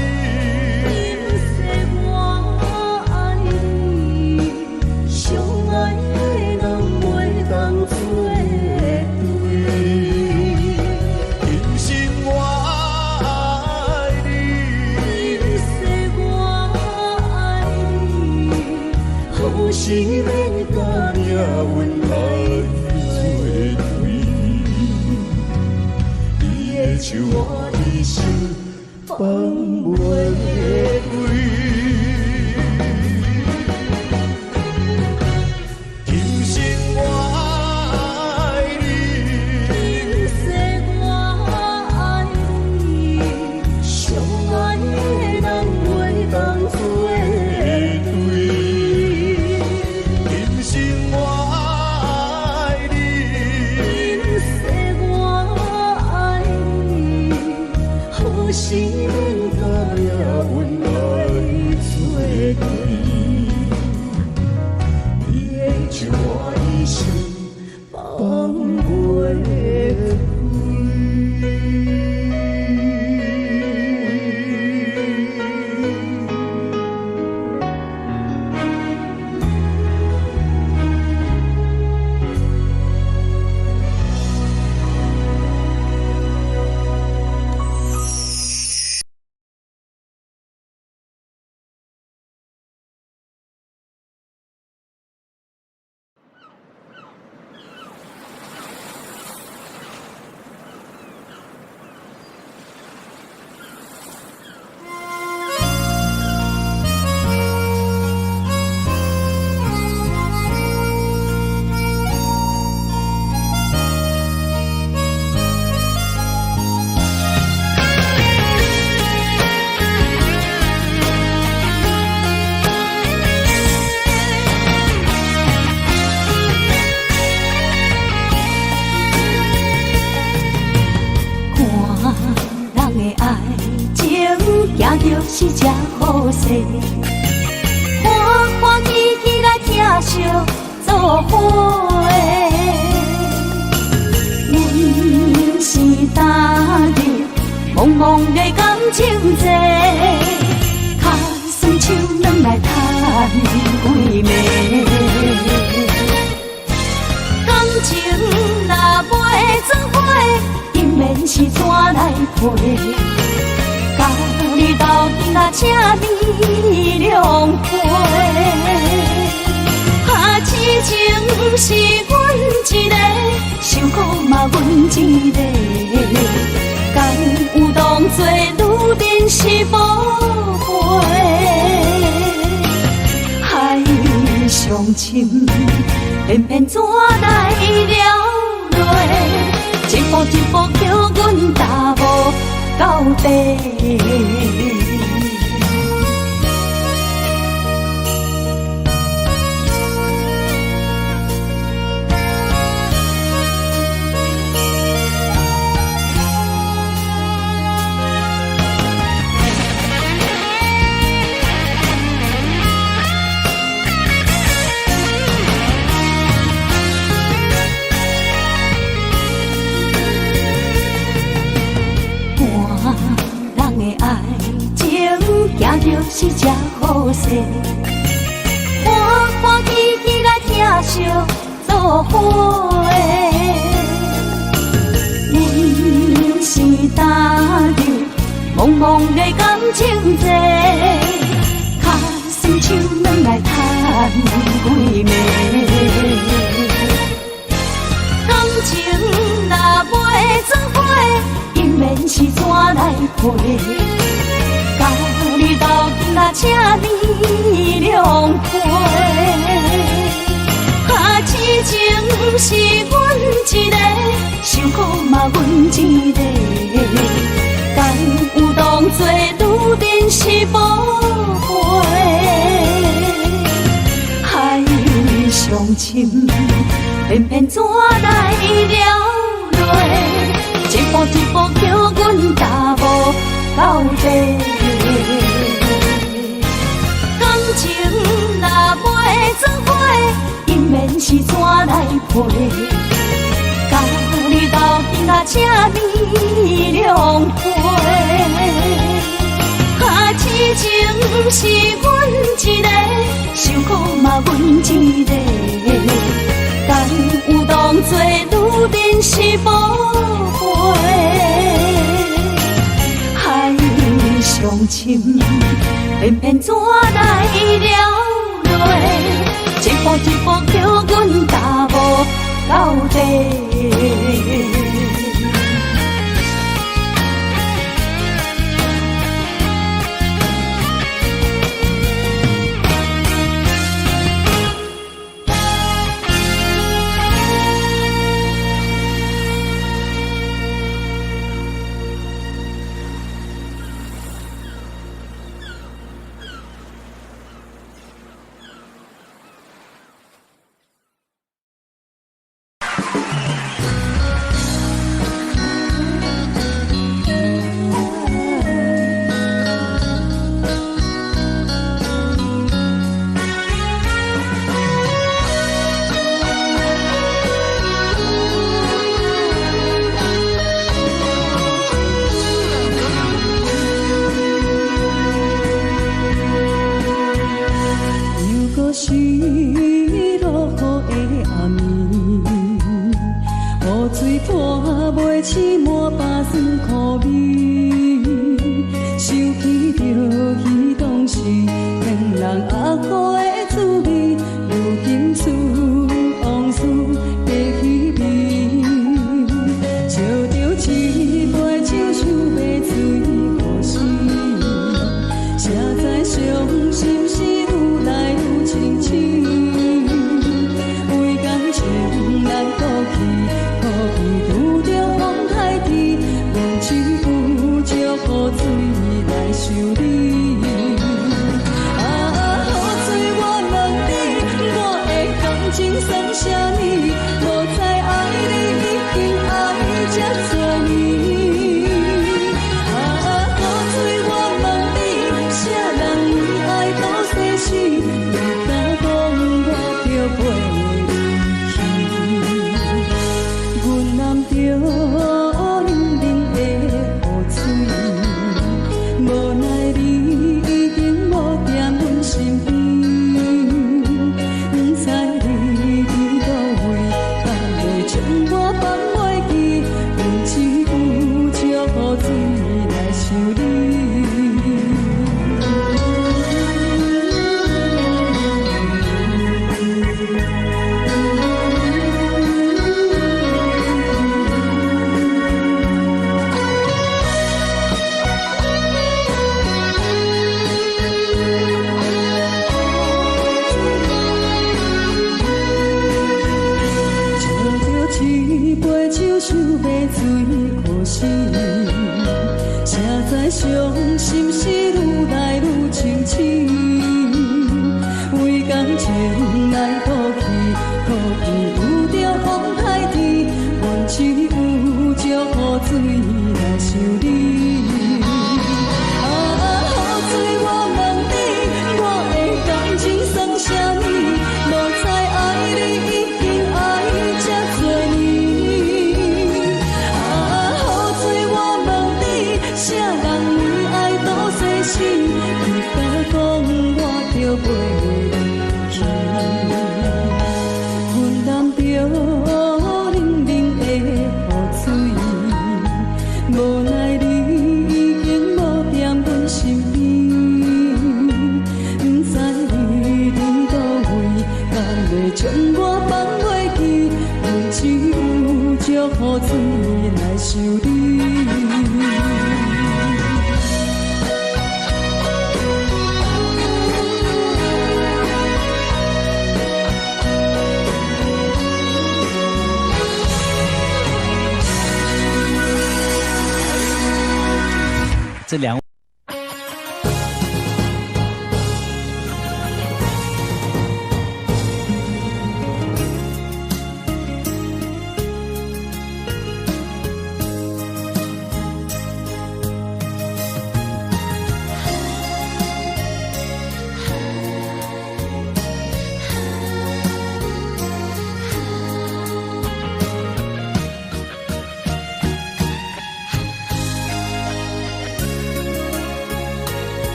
我爱你，相爱的人袂当做对。今生我爱你，我爱你，好心免甲命运来作对。你的手我一生放袂开。今生我爱你，我爱你，相爱的人袂当做对。今生我爱你，我爱你，好心免甲命运来作对。你的手我一生放袂是这好势，欢欢喜喜来疼惜做伙的。阮是踏入茫茫的感情债，脚酸手软来叹几暝。感情若袂做伙，应免是怎来陪？甲你斗阵啊，请你谅会。痴情是阮一个，受苦嘛阮一个。敢有当作女人是无悔？海上深，偏偏怎来了落？一步一步叫阮踏无到底。行着是这好势，欢欢喜喜来疼惜做伙的。阮是踏入茫茫的感情债，脚酸手软来叹几暝。感情若袂做伙，应免是怎来陪？甲你斗阵啊，请你谅会。痴情是阮一个，受苦嘛阮一个。敢有当作女人是宝贝？海上深，偏偏怎来了落？一步一步叫阮踏无到底。感情若袂做伙，因免是怎来陪？甲你斗阵啊，这面两杯。痴情是阮一个，受苦嘛阮一个。敢有当作女人是宝贝？海上深，偏偏怎来了落？一步一步叫阮踏无到底。这两位。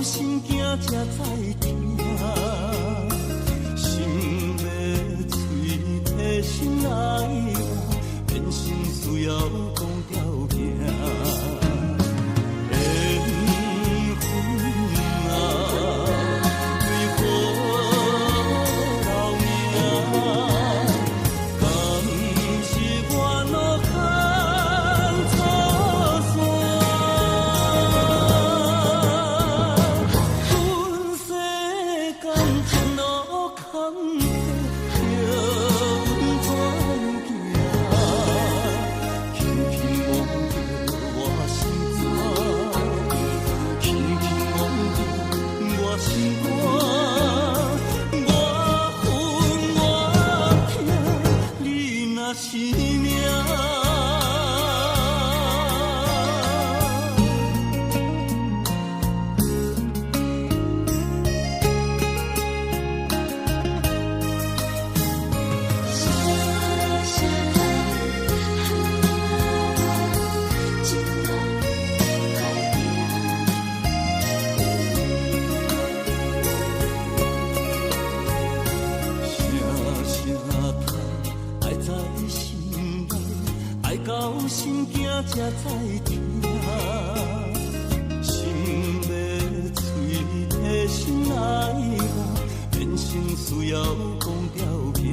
心惊才知听，心要嘴提心来话，变成需要讲条件。缘分啊，为何留名？敢是我路坎错线？是命。到心惊才知听，心要嘴提心来话，变成需要讲条件。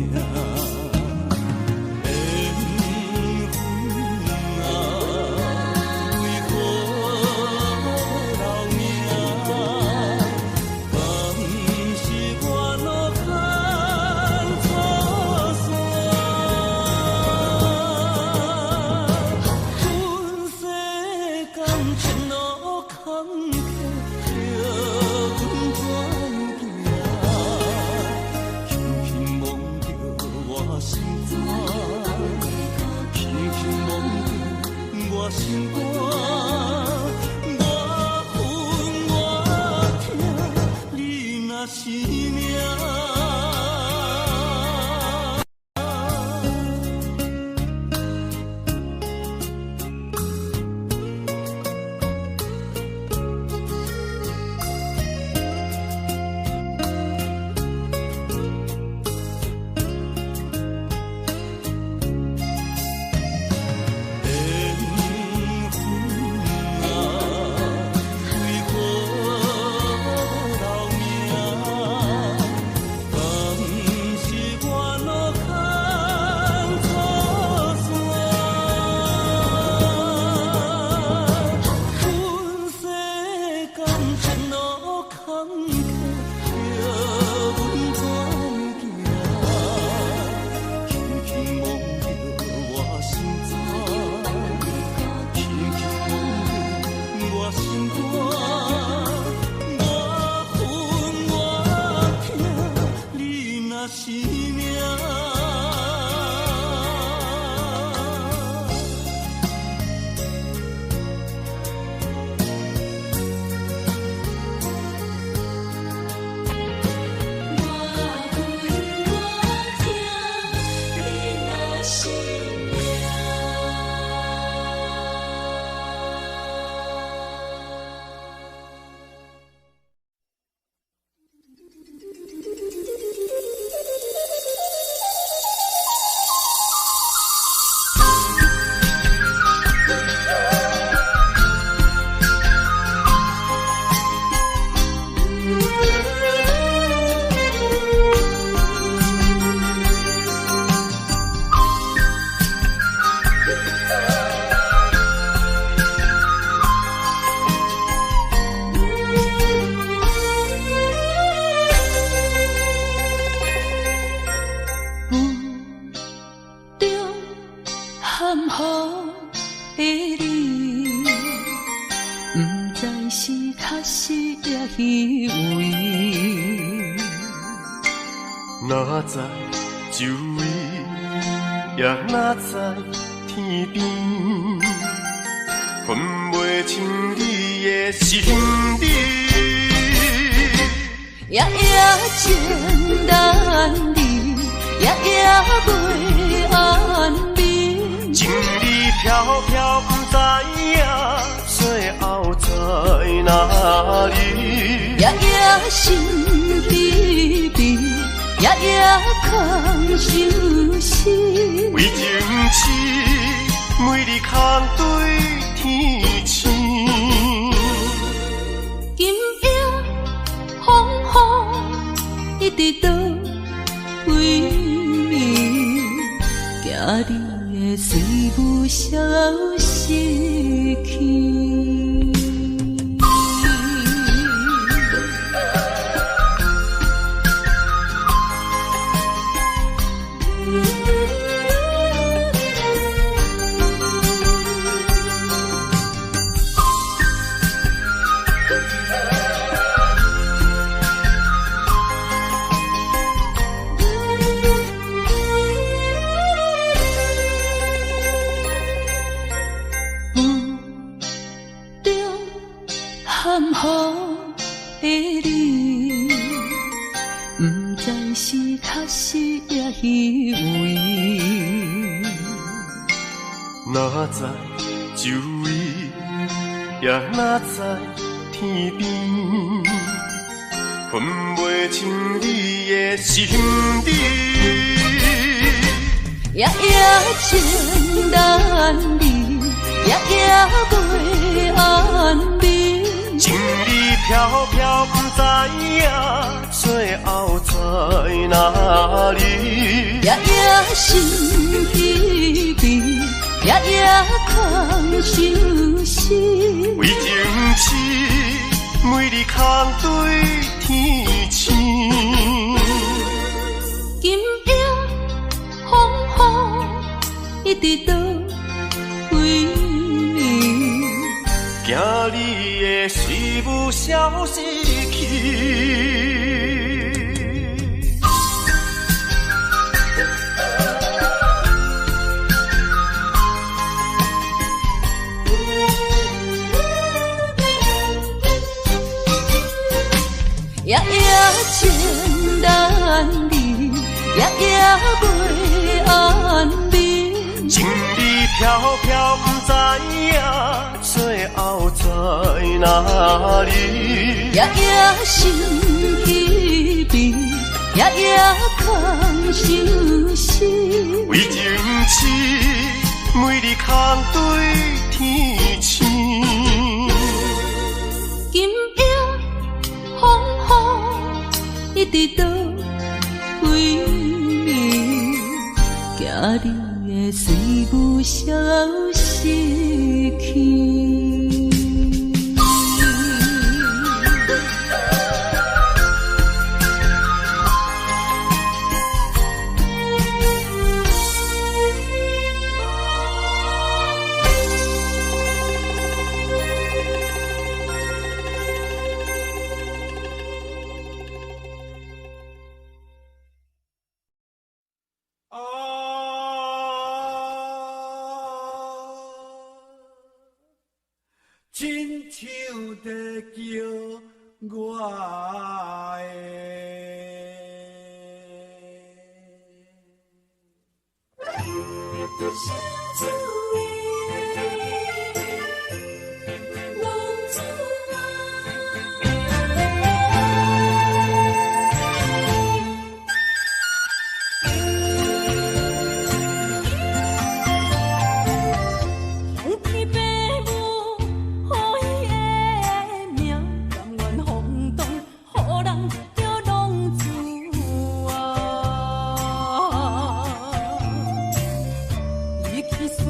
心肝，我恨我痛，你若是命。是命。我恨我痛，你若是命。 。 。 。 。。。。。。。。。。。。。。。。。。。。。。。。。。。。。。。。。。。。。。。。。。。。。。。。。。。。。。。。。。。。。。。。。。。。。。。。。。。。。。。。。。。。。。。。。。。。。。。。。。。。。。。。。。。。。。。。。。。。。。。。。。。。。。。。。。。。。。。。。。。。。。。。。。。。。。。。。。。。。。。。。。。。。。。。。。。。。。。。。。。。。。。。。。。。。。。。。。。。。。。。。。。。。。。。。。。。。。。。。。。。。。。。。。。。。。。。。。。。。。。。。。。。。。。。。。。。。.哪知周围，也哪知天边，分袂清你的心理。夜夜情难离，夜夜袂安眠。情意飘飘，不知影最后在哪里。夜夜心悲悲，夜夜空相思。为情痴，每日空对天星。今夜风雨一直到为暝，惊你的随不消息去。含雨的你，不知是确实也虚伪。哪知周围，也哪知天边，分袂清你的心理。夜夜情难离，夜夜袂安眠。情意飘飘，不知影最后在哪里。夜夜心悲悲，夜夜空相思。为情痴，每日空对天星。今夜风雨一直到为暝，惊你的随不消息去。夜夜情难离，夜夜袂安眠。情意飘飘，不知影最后在哪里。夜夜心悲悲，夜夜空相思。为情痴，每日空对天星。今夜风雨一直到为暝，惊你的随不消息去。亲像在叫我思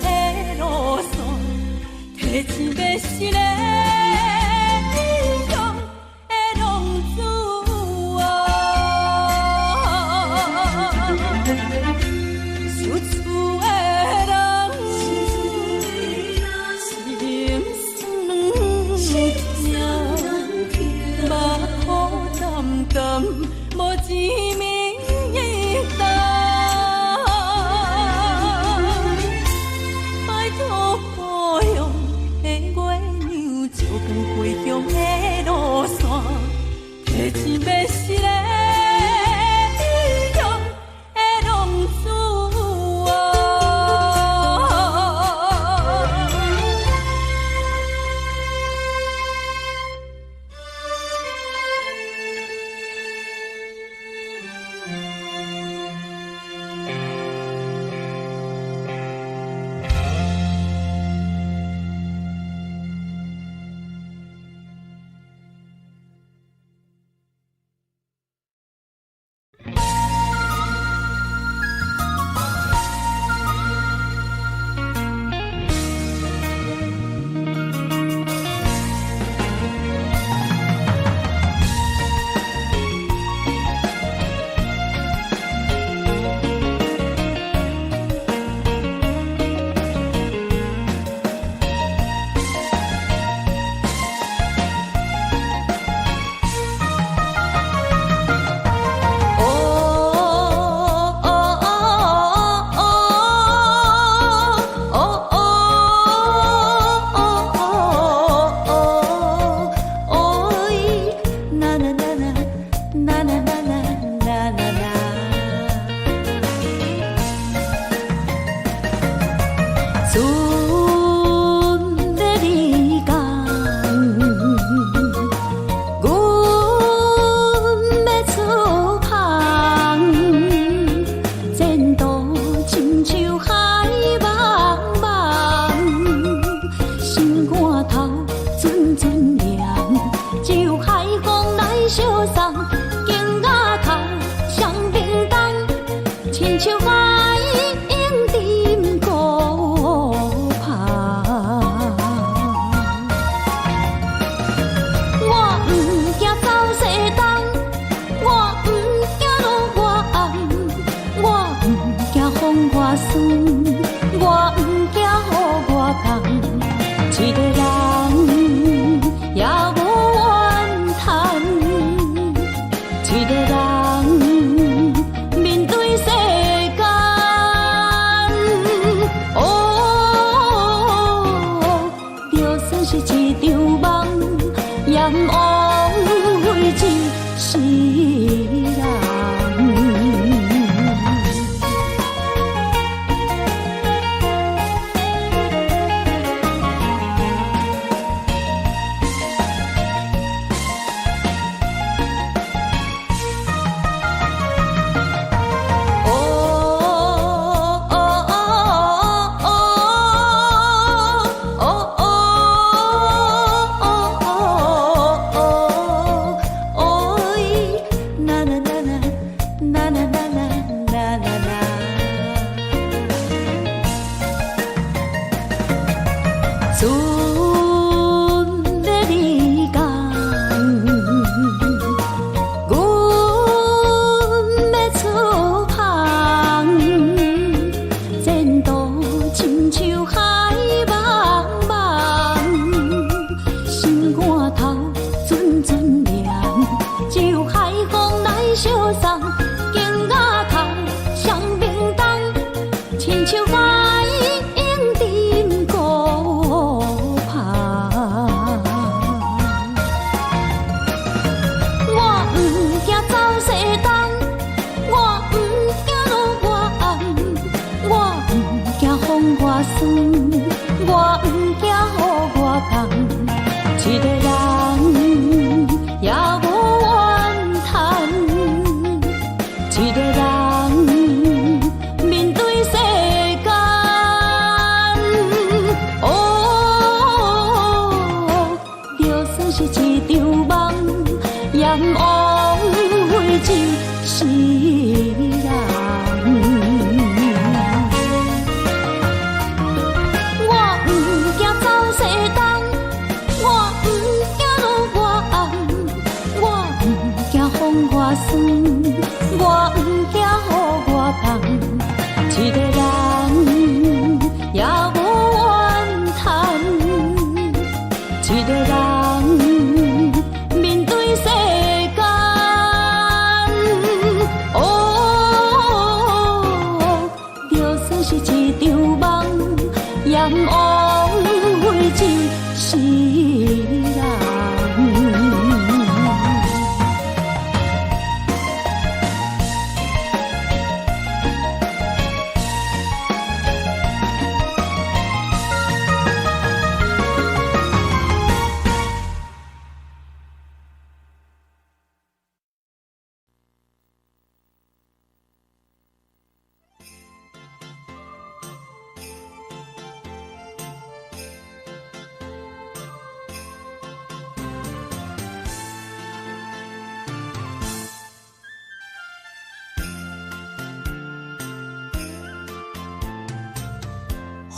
的路线，提钱要是个英雄的浪子受厝的人心酸痛，目苦淡淡，无滋味淡。拜托保佑的月亮，照光回乡的路线，提钱要是个英雄的浪子亲像海涌沉孤误会一世人。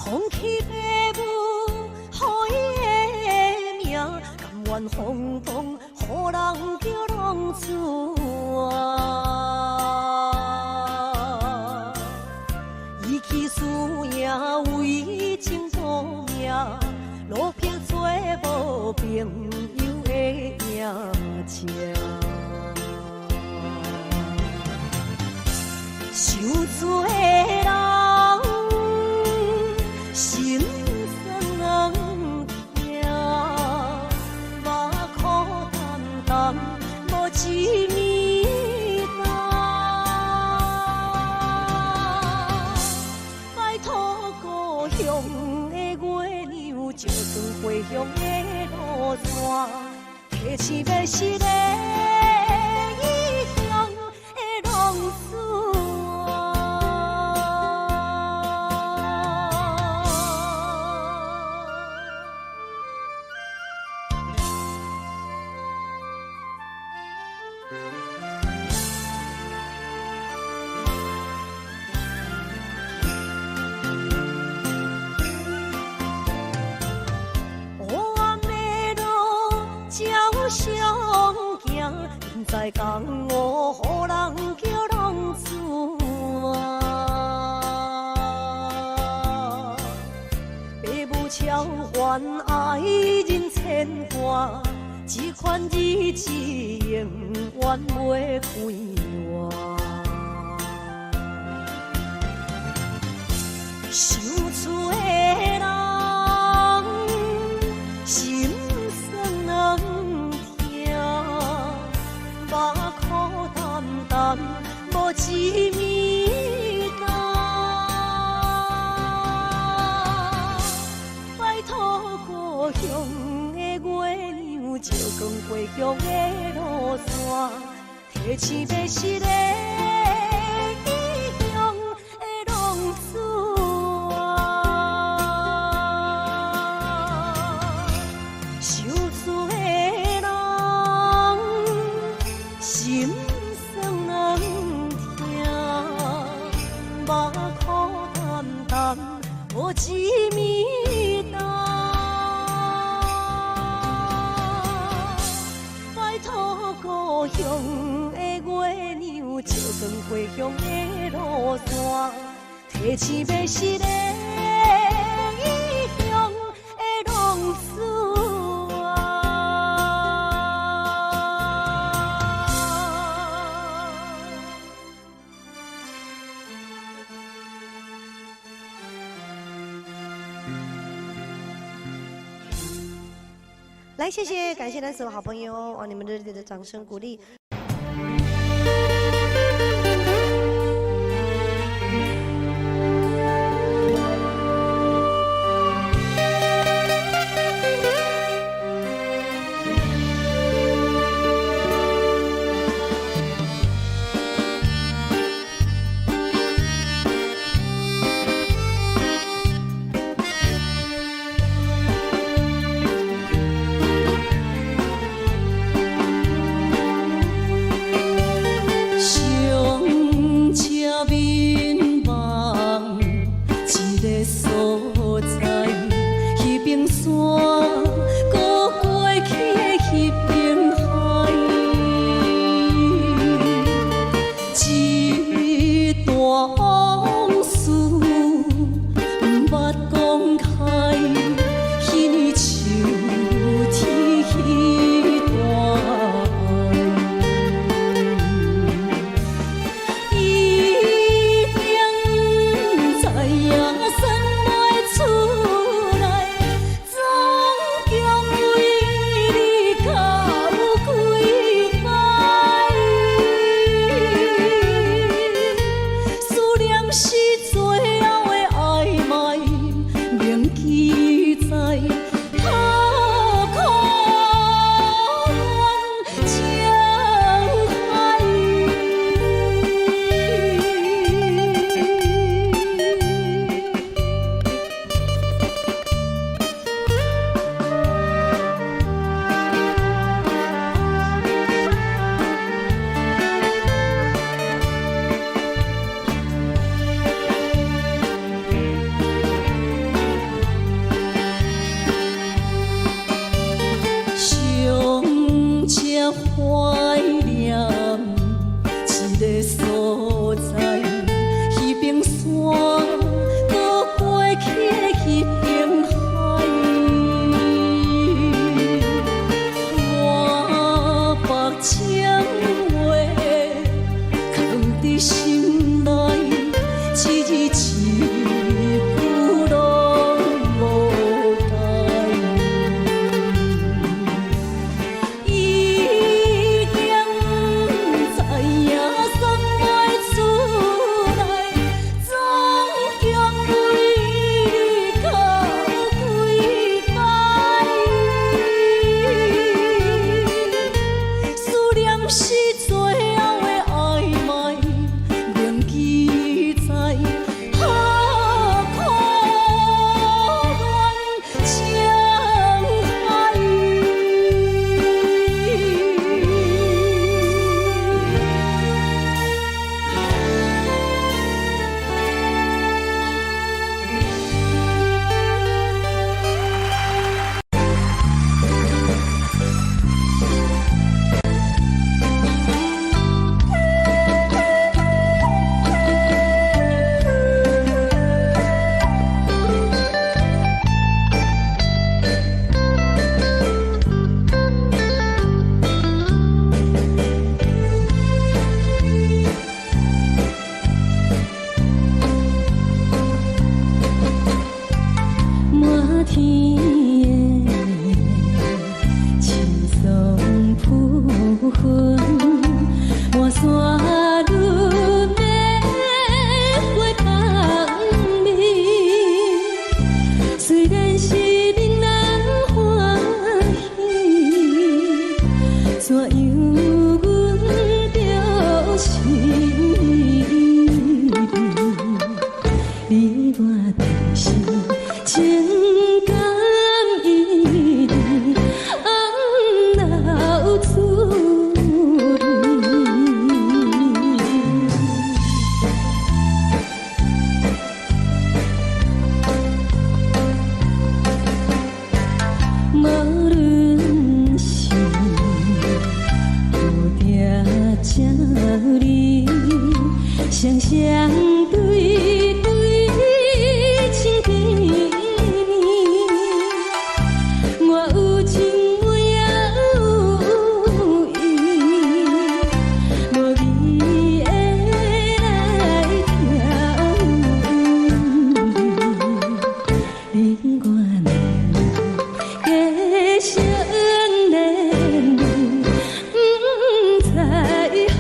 风起马舞，予伊的名，甘愿风风，予人叫浪子啊。伊去输赢为情赌命，路边做无朋友的命情。受罪的人。心酸人听，目眶淡淡，无一面红。拜托故乡的月亮，照光回乡的路线，提醒要是个异乡的浪子。在江湖，予人叫浪子啊！父母超还爱人千般，这款日子永远袂归完。想厝的人，心酸人听。目眶淡淡，无一面红。拜托故乡的月亮，照光回乡的路线，提醒要是个异乡的浪子啊。受罪的心酸人听，目眶淡淡，无一面红。拜托故乡的月亮，照光回乡的路线，提醒要是个异乡的浪子啊。来，谢谢，感谢咱所有好朋友，你们热烈的掌声鼓励。年纪在可可怨情海。上车怀念一个所在，迄边山，搁过去迄边海。我把情话藏伫心内，一字一句拢无改。已经知影送袂出来，总共为你哭几摆。思念是最后的暧昧，铭记在可可怨情海。满天的青松铺云，满山轮的花香味。虽然是令人欢喜，怎样阮着心意？你我同是。情感一直流出无论是有定这里，双双对对情甜。我有情我也有意，无味的来调，你我两个相恋，不知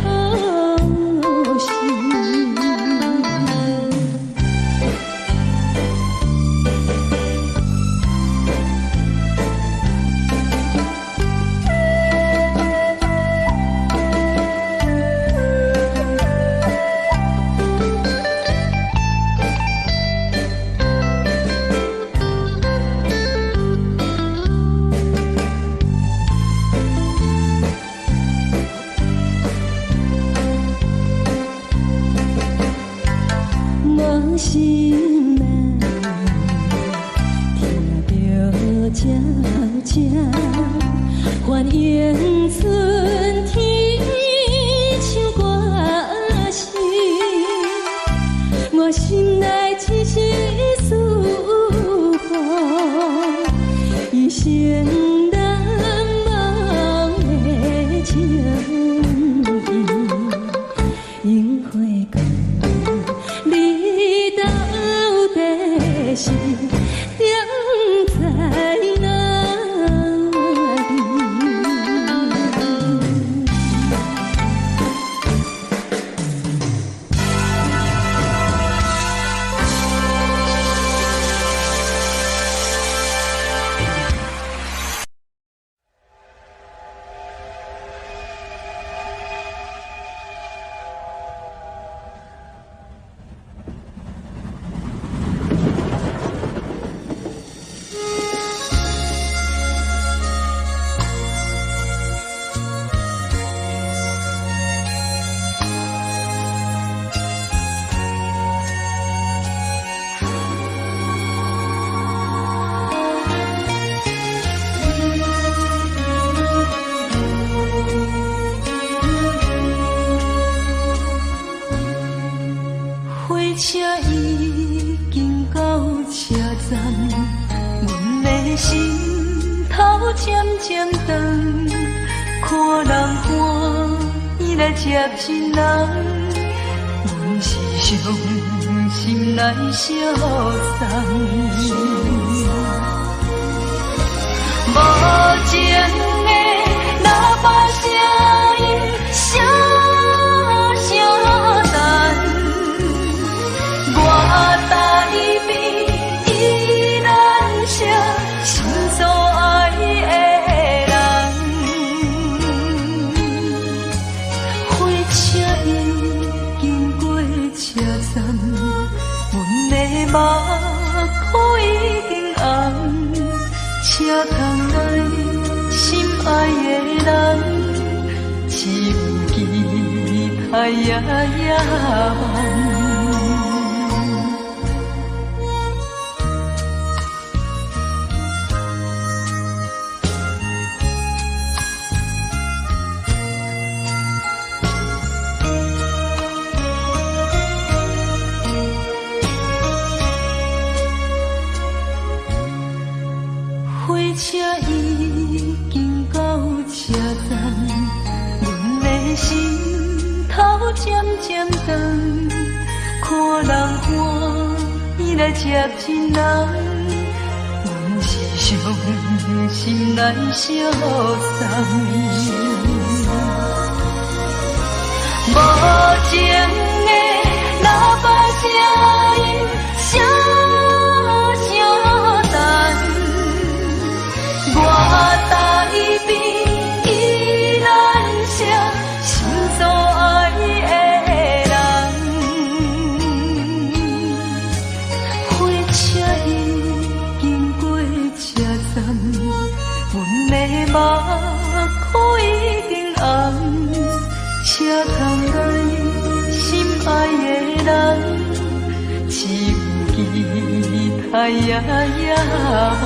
何时。无心啊，听着悄悄欢迎春天唱歌声，我心内只是思念，一生难忘的情意，樱花讲。你到底是踮在哪里？心头渐渐长，看人欢喜来接亲人，阮是伤心来相送。无情的喇叭声音，声声淡，我台边依然写心所爱的人。火车已经过车站，阮的目眶已经红，车窗内心爱的人，只有期待夜夜梦。火车已经到车站，阮的心头渐渐长，看人欢喜来接亲人，阮是伤心来相送。无情的喇叭声音，声声淡。我台边依然写心所爱的人，火车已经过车站，阮的目眶已经红，车窗内心爱的人，只有期待夜夜梦。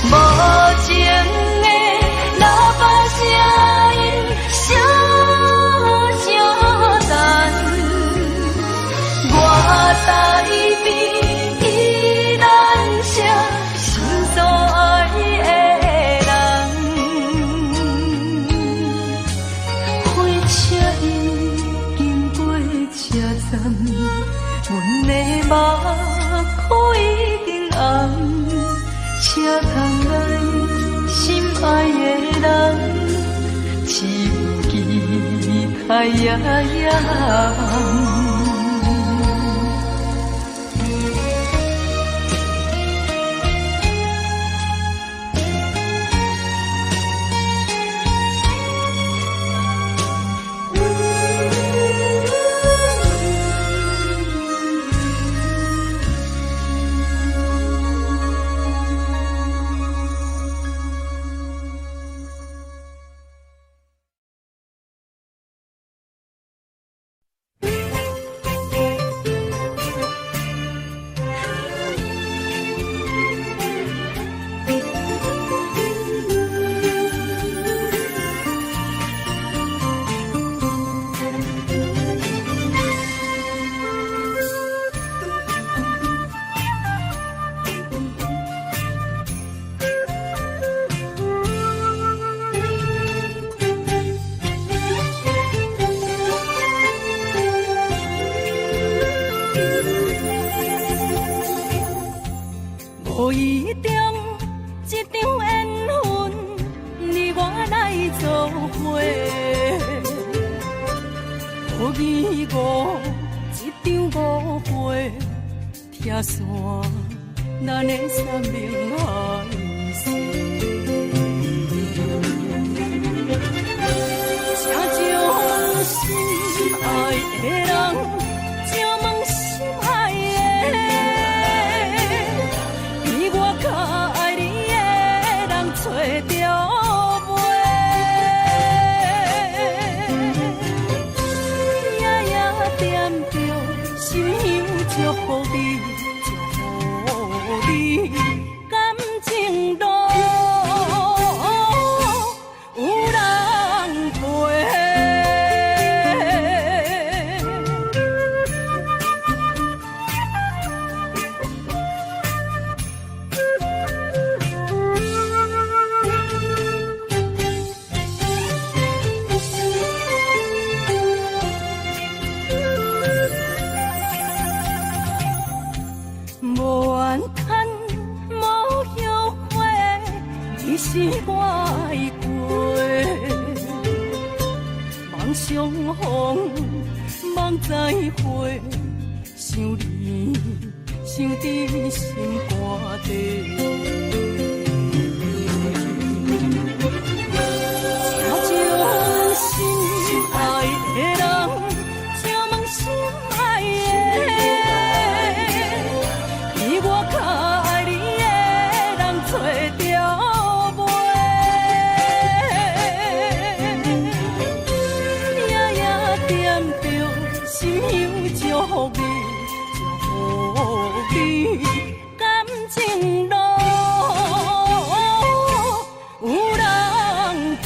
无情的喇叭声音，声声淡，我台边依然写心所爱的人，火车已经过车站，阮的目眶已经红，车窗内心爱的人，只有期待夜夜梦。无意中一场缘分，你我来做伙；无意误一场误会，拆散咱的生命海誓。请将心爱的人，请问心爱的。较爱你的人找到袂？夜夜惦着心香祝福你，祝福你感情路有人陪。怨叹无后悔，你是我的过。梦相逢，梦再会，想你，想伫心肝底。心爱的人，请问心爱的，比我较爱你的人找着袂？夜夜惦着心香祝福你，祝福你感情路有人陪。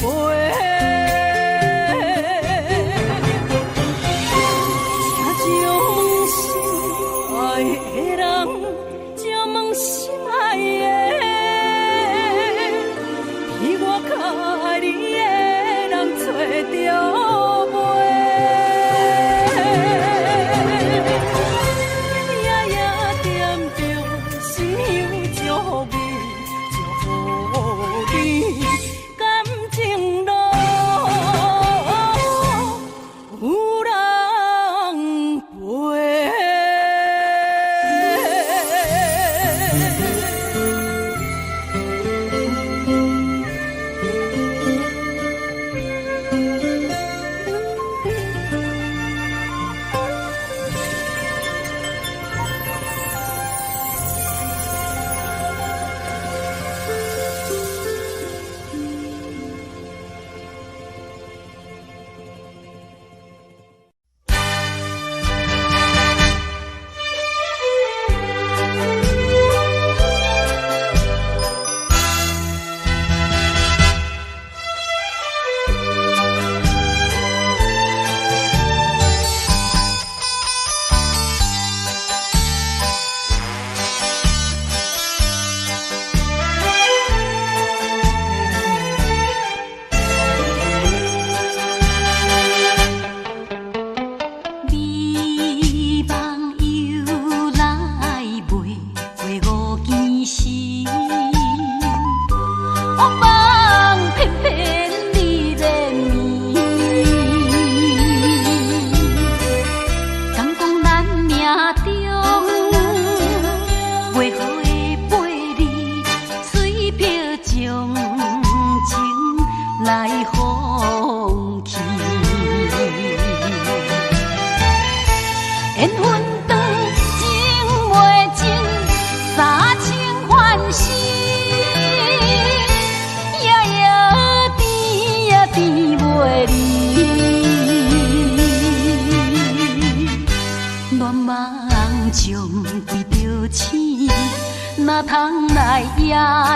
哪通来夜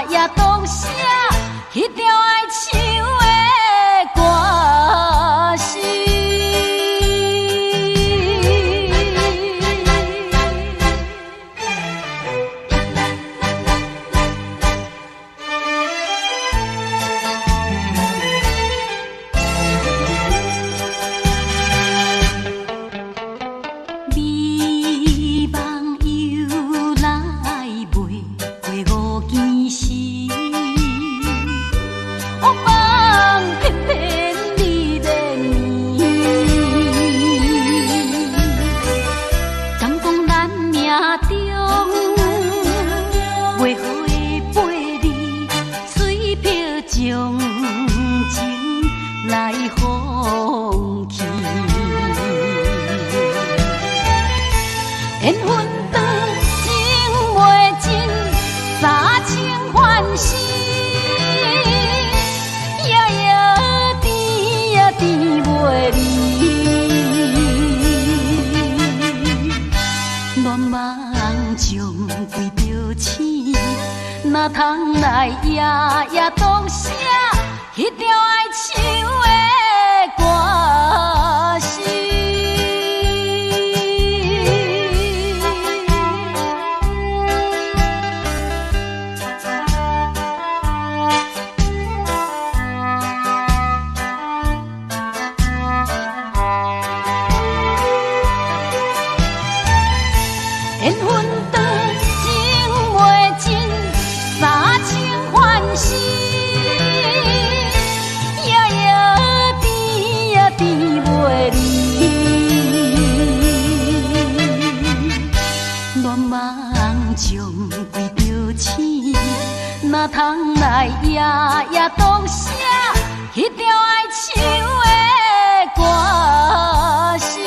夜讲写迄条爱唱的歌词？哪通来夜夜讲写迄条爱唱的歌词？缘分长情将规着醒，哪通来夜夜讲声迄条爱唱的歌词。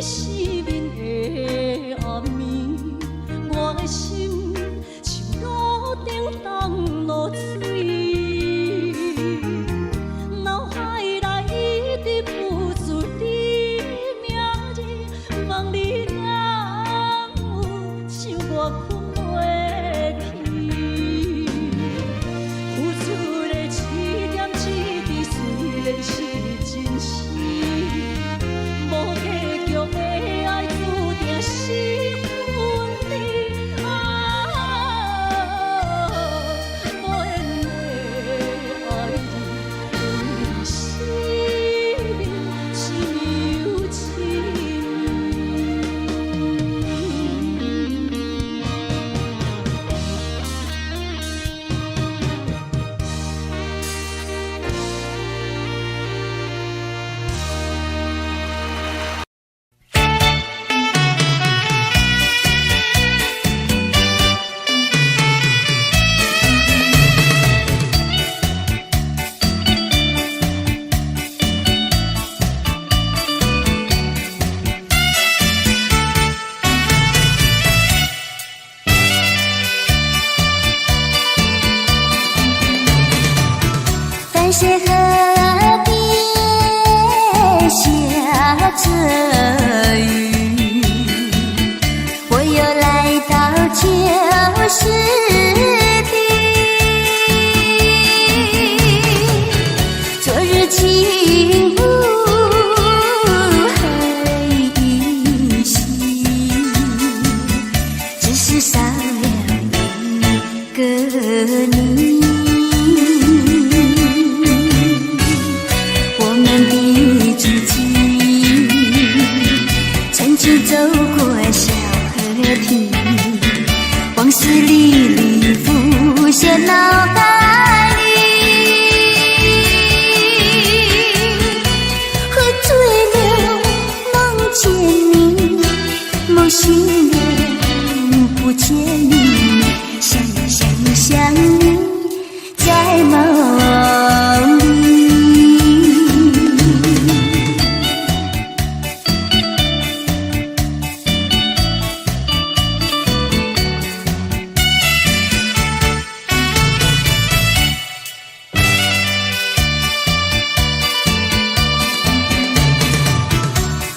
失眠的暗暝，我的心像路顶冻落水，脑海内一直浮出你名字，望你敢有想我困袂去，付出的一点一滴虽然是真实。无结局的爱，注定是分离无言的爱你，为生命心有情。繁星河边下着雨，我又来到旧时地，昨日情无黑依稀，只是少了一个你。走过小河堤，往事历历浮现脑海里，喝醉了梦见你，梦醒了不见你，想你在梦里。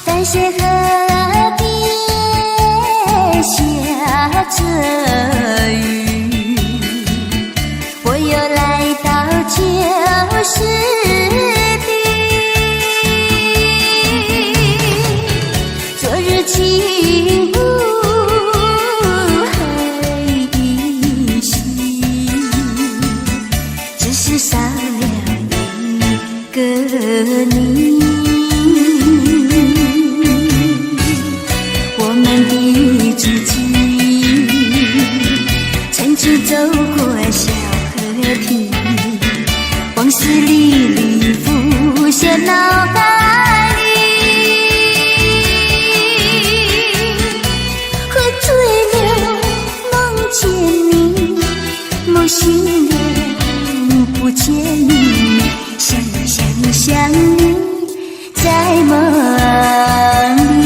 淡水河边下着雨，我又来到旧时地，昨日情无黑依稀，只是少了一个你。我们的足迹曾经走过小河堤，往事历历浮现脑海里，喝醉了梦见你，梦醒了不见你，想你在梦里。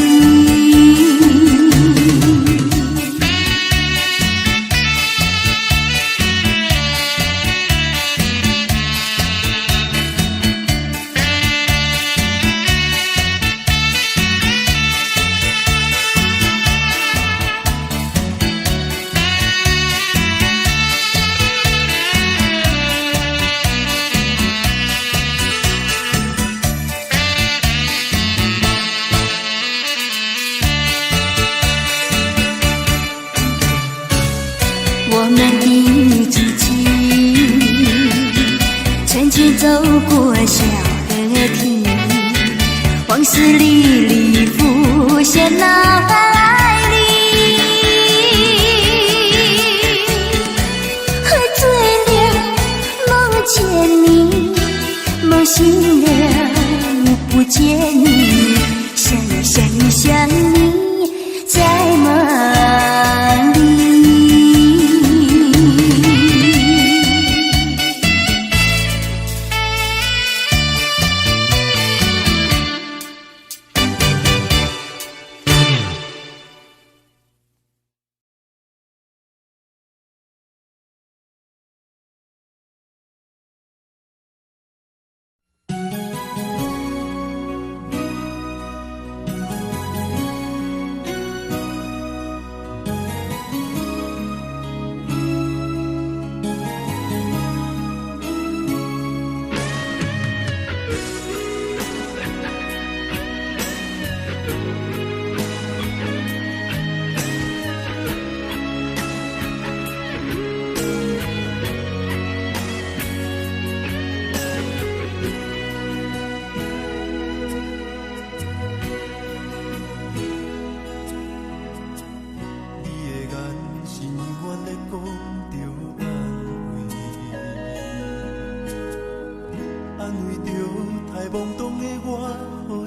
我们的足迹曾经走过小河堤，往事历历浮现脑海里，喝醉了梦见你，梦醒了不见你，想你在梦里。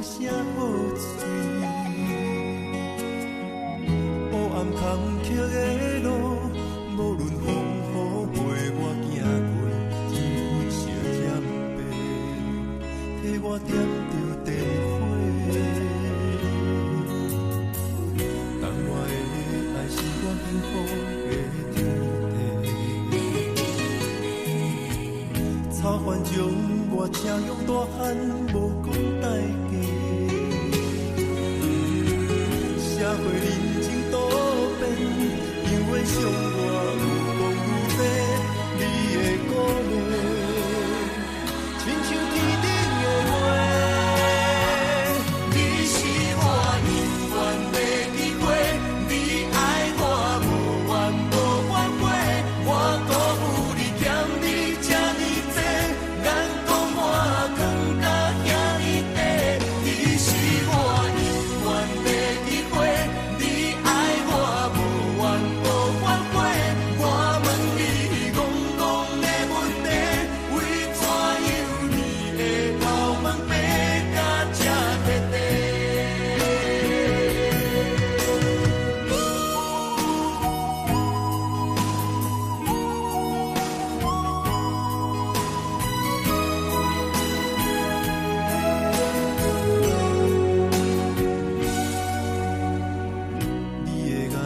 声好嘴。黑暗坎坷的路，无论风雨陪我行过，天昏烧点白，替我点着灯火。当我的爱是我幸福的天地，草原将我请用大汉，无讲代价。社会人情多变，因为伤我有讲有白，你的鼓励，亲像天顶的花。你是我永远的机会，你爱我无怨无反悔，我辜负你欠你这么多，眼光满光甲遐尼短。你是我永远的机会，你爱我无怨无反悔，我问你戆戆的问题，为怎样你的头毛白甲这彻底？你的眼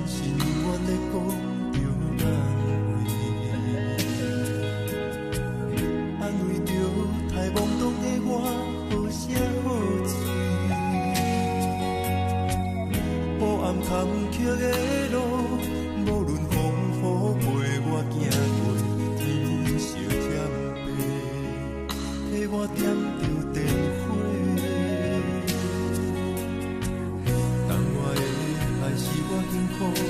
是永远在讲着安慰着太懵懂的我，好声好嘴。黑暗坎坷的路，无论风雨陪我行过，天昏烧点白，替我点着灯火。当我的爱是我幸福的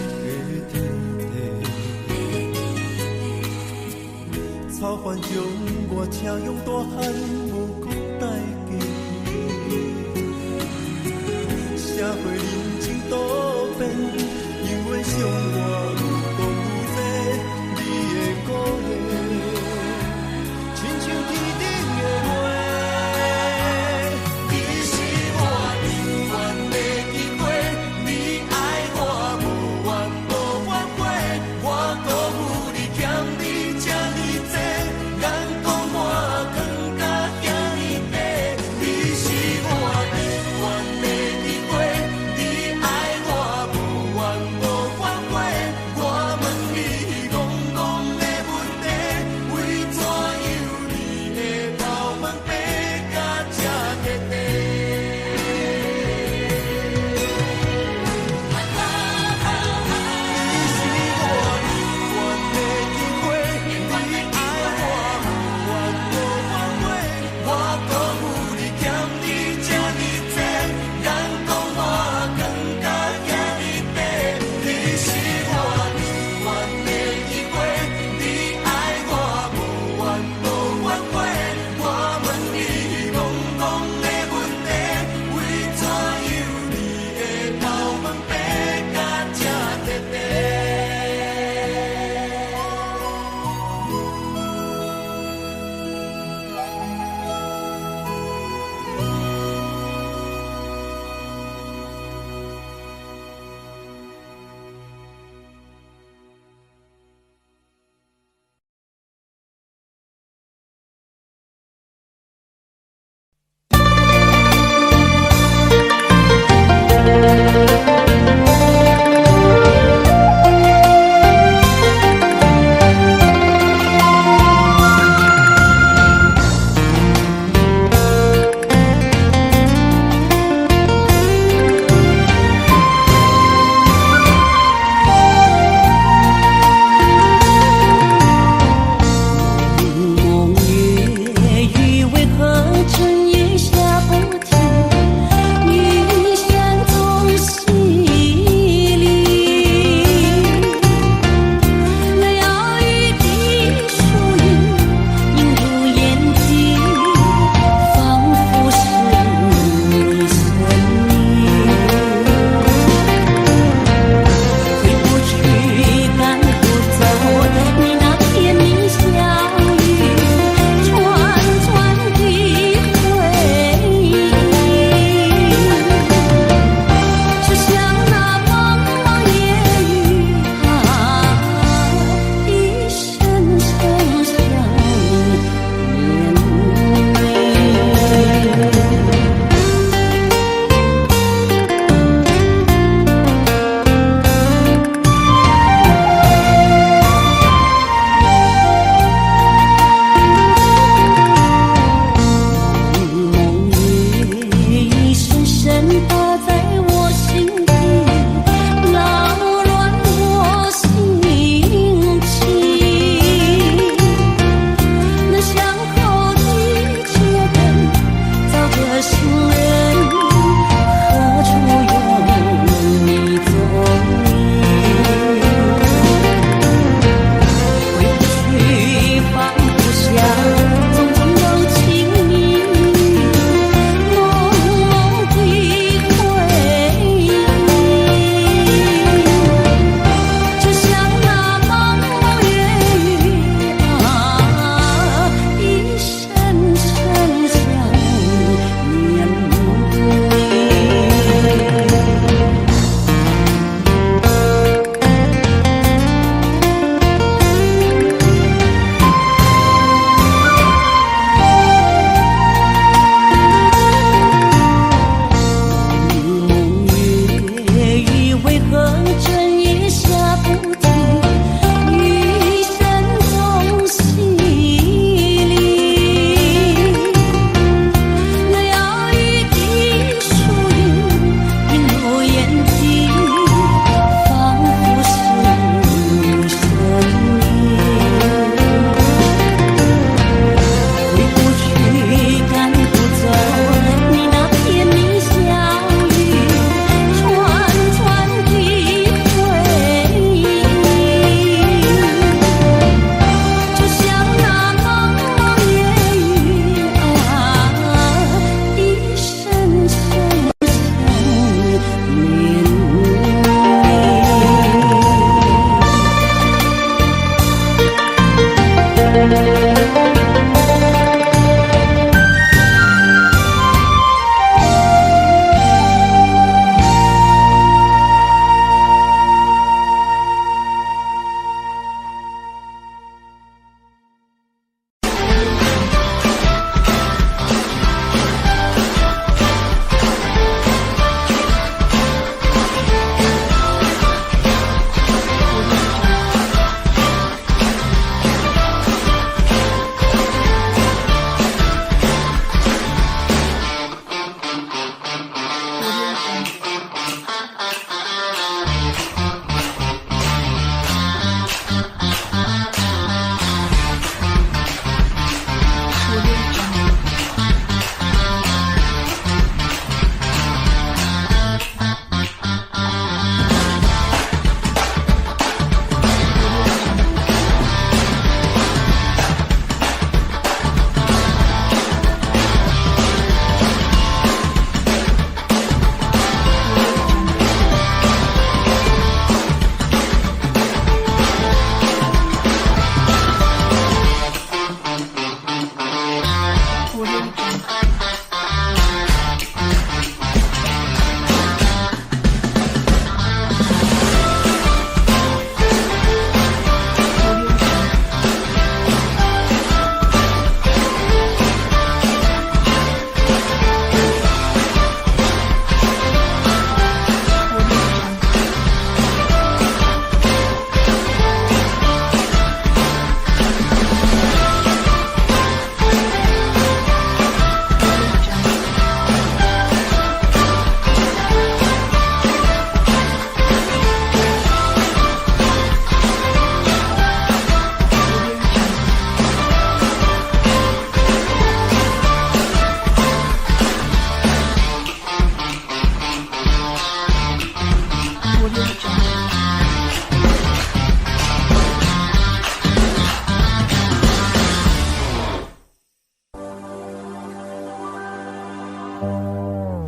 天地，草原将我请用大汉，无讲代价。社会人情多变，因为伤我有讲有白，你的鼓励，亲像天顶的花。你是我永远的机会，你爱我无怨无反悔，我辜负你欠你这么多，眼光满光甲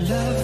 Love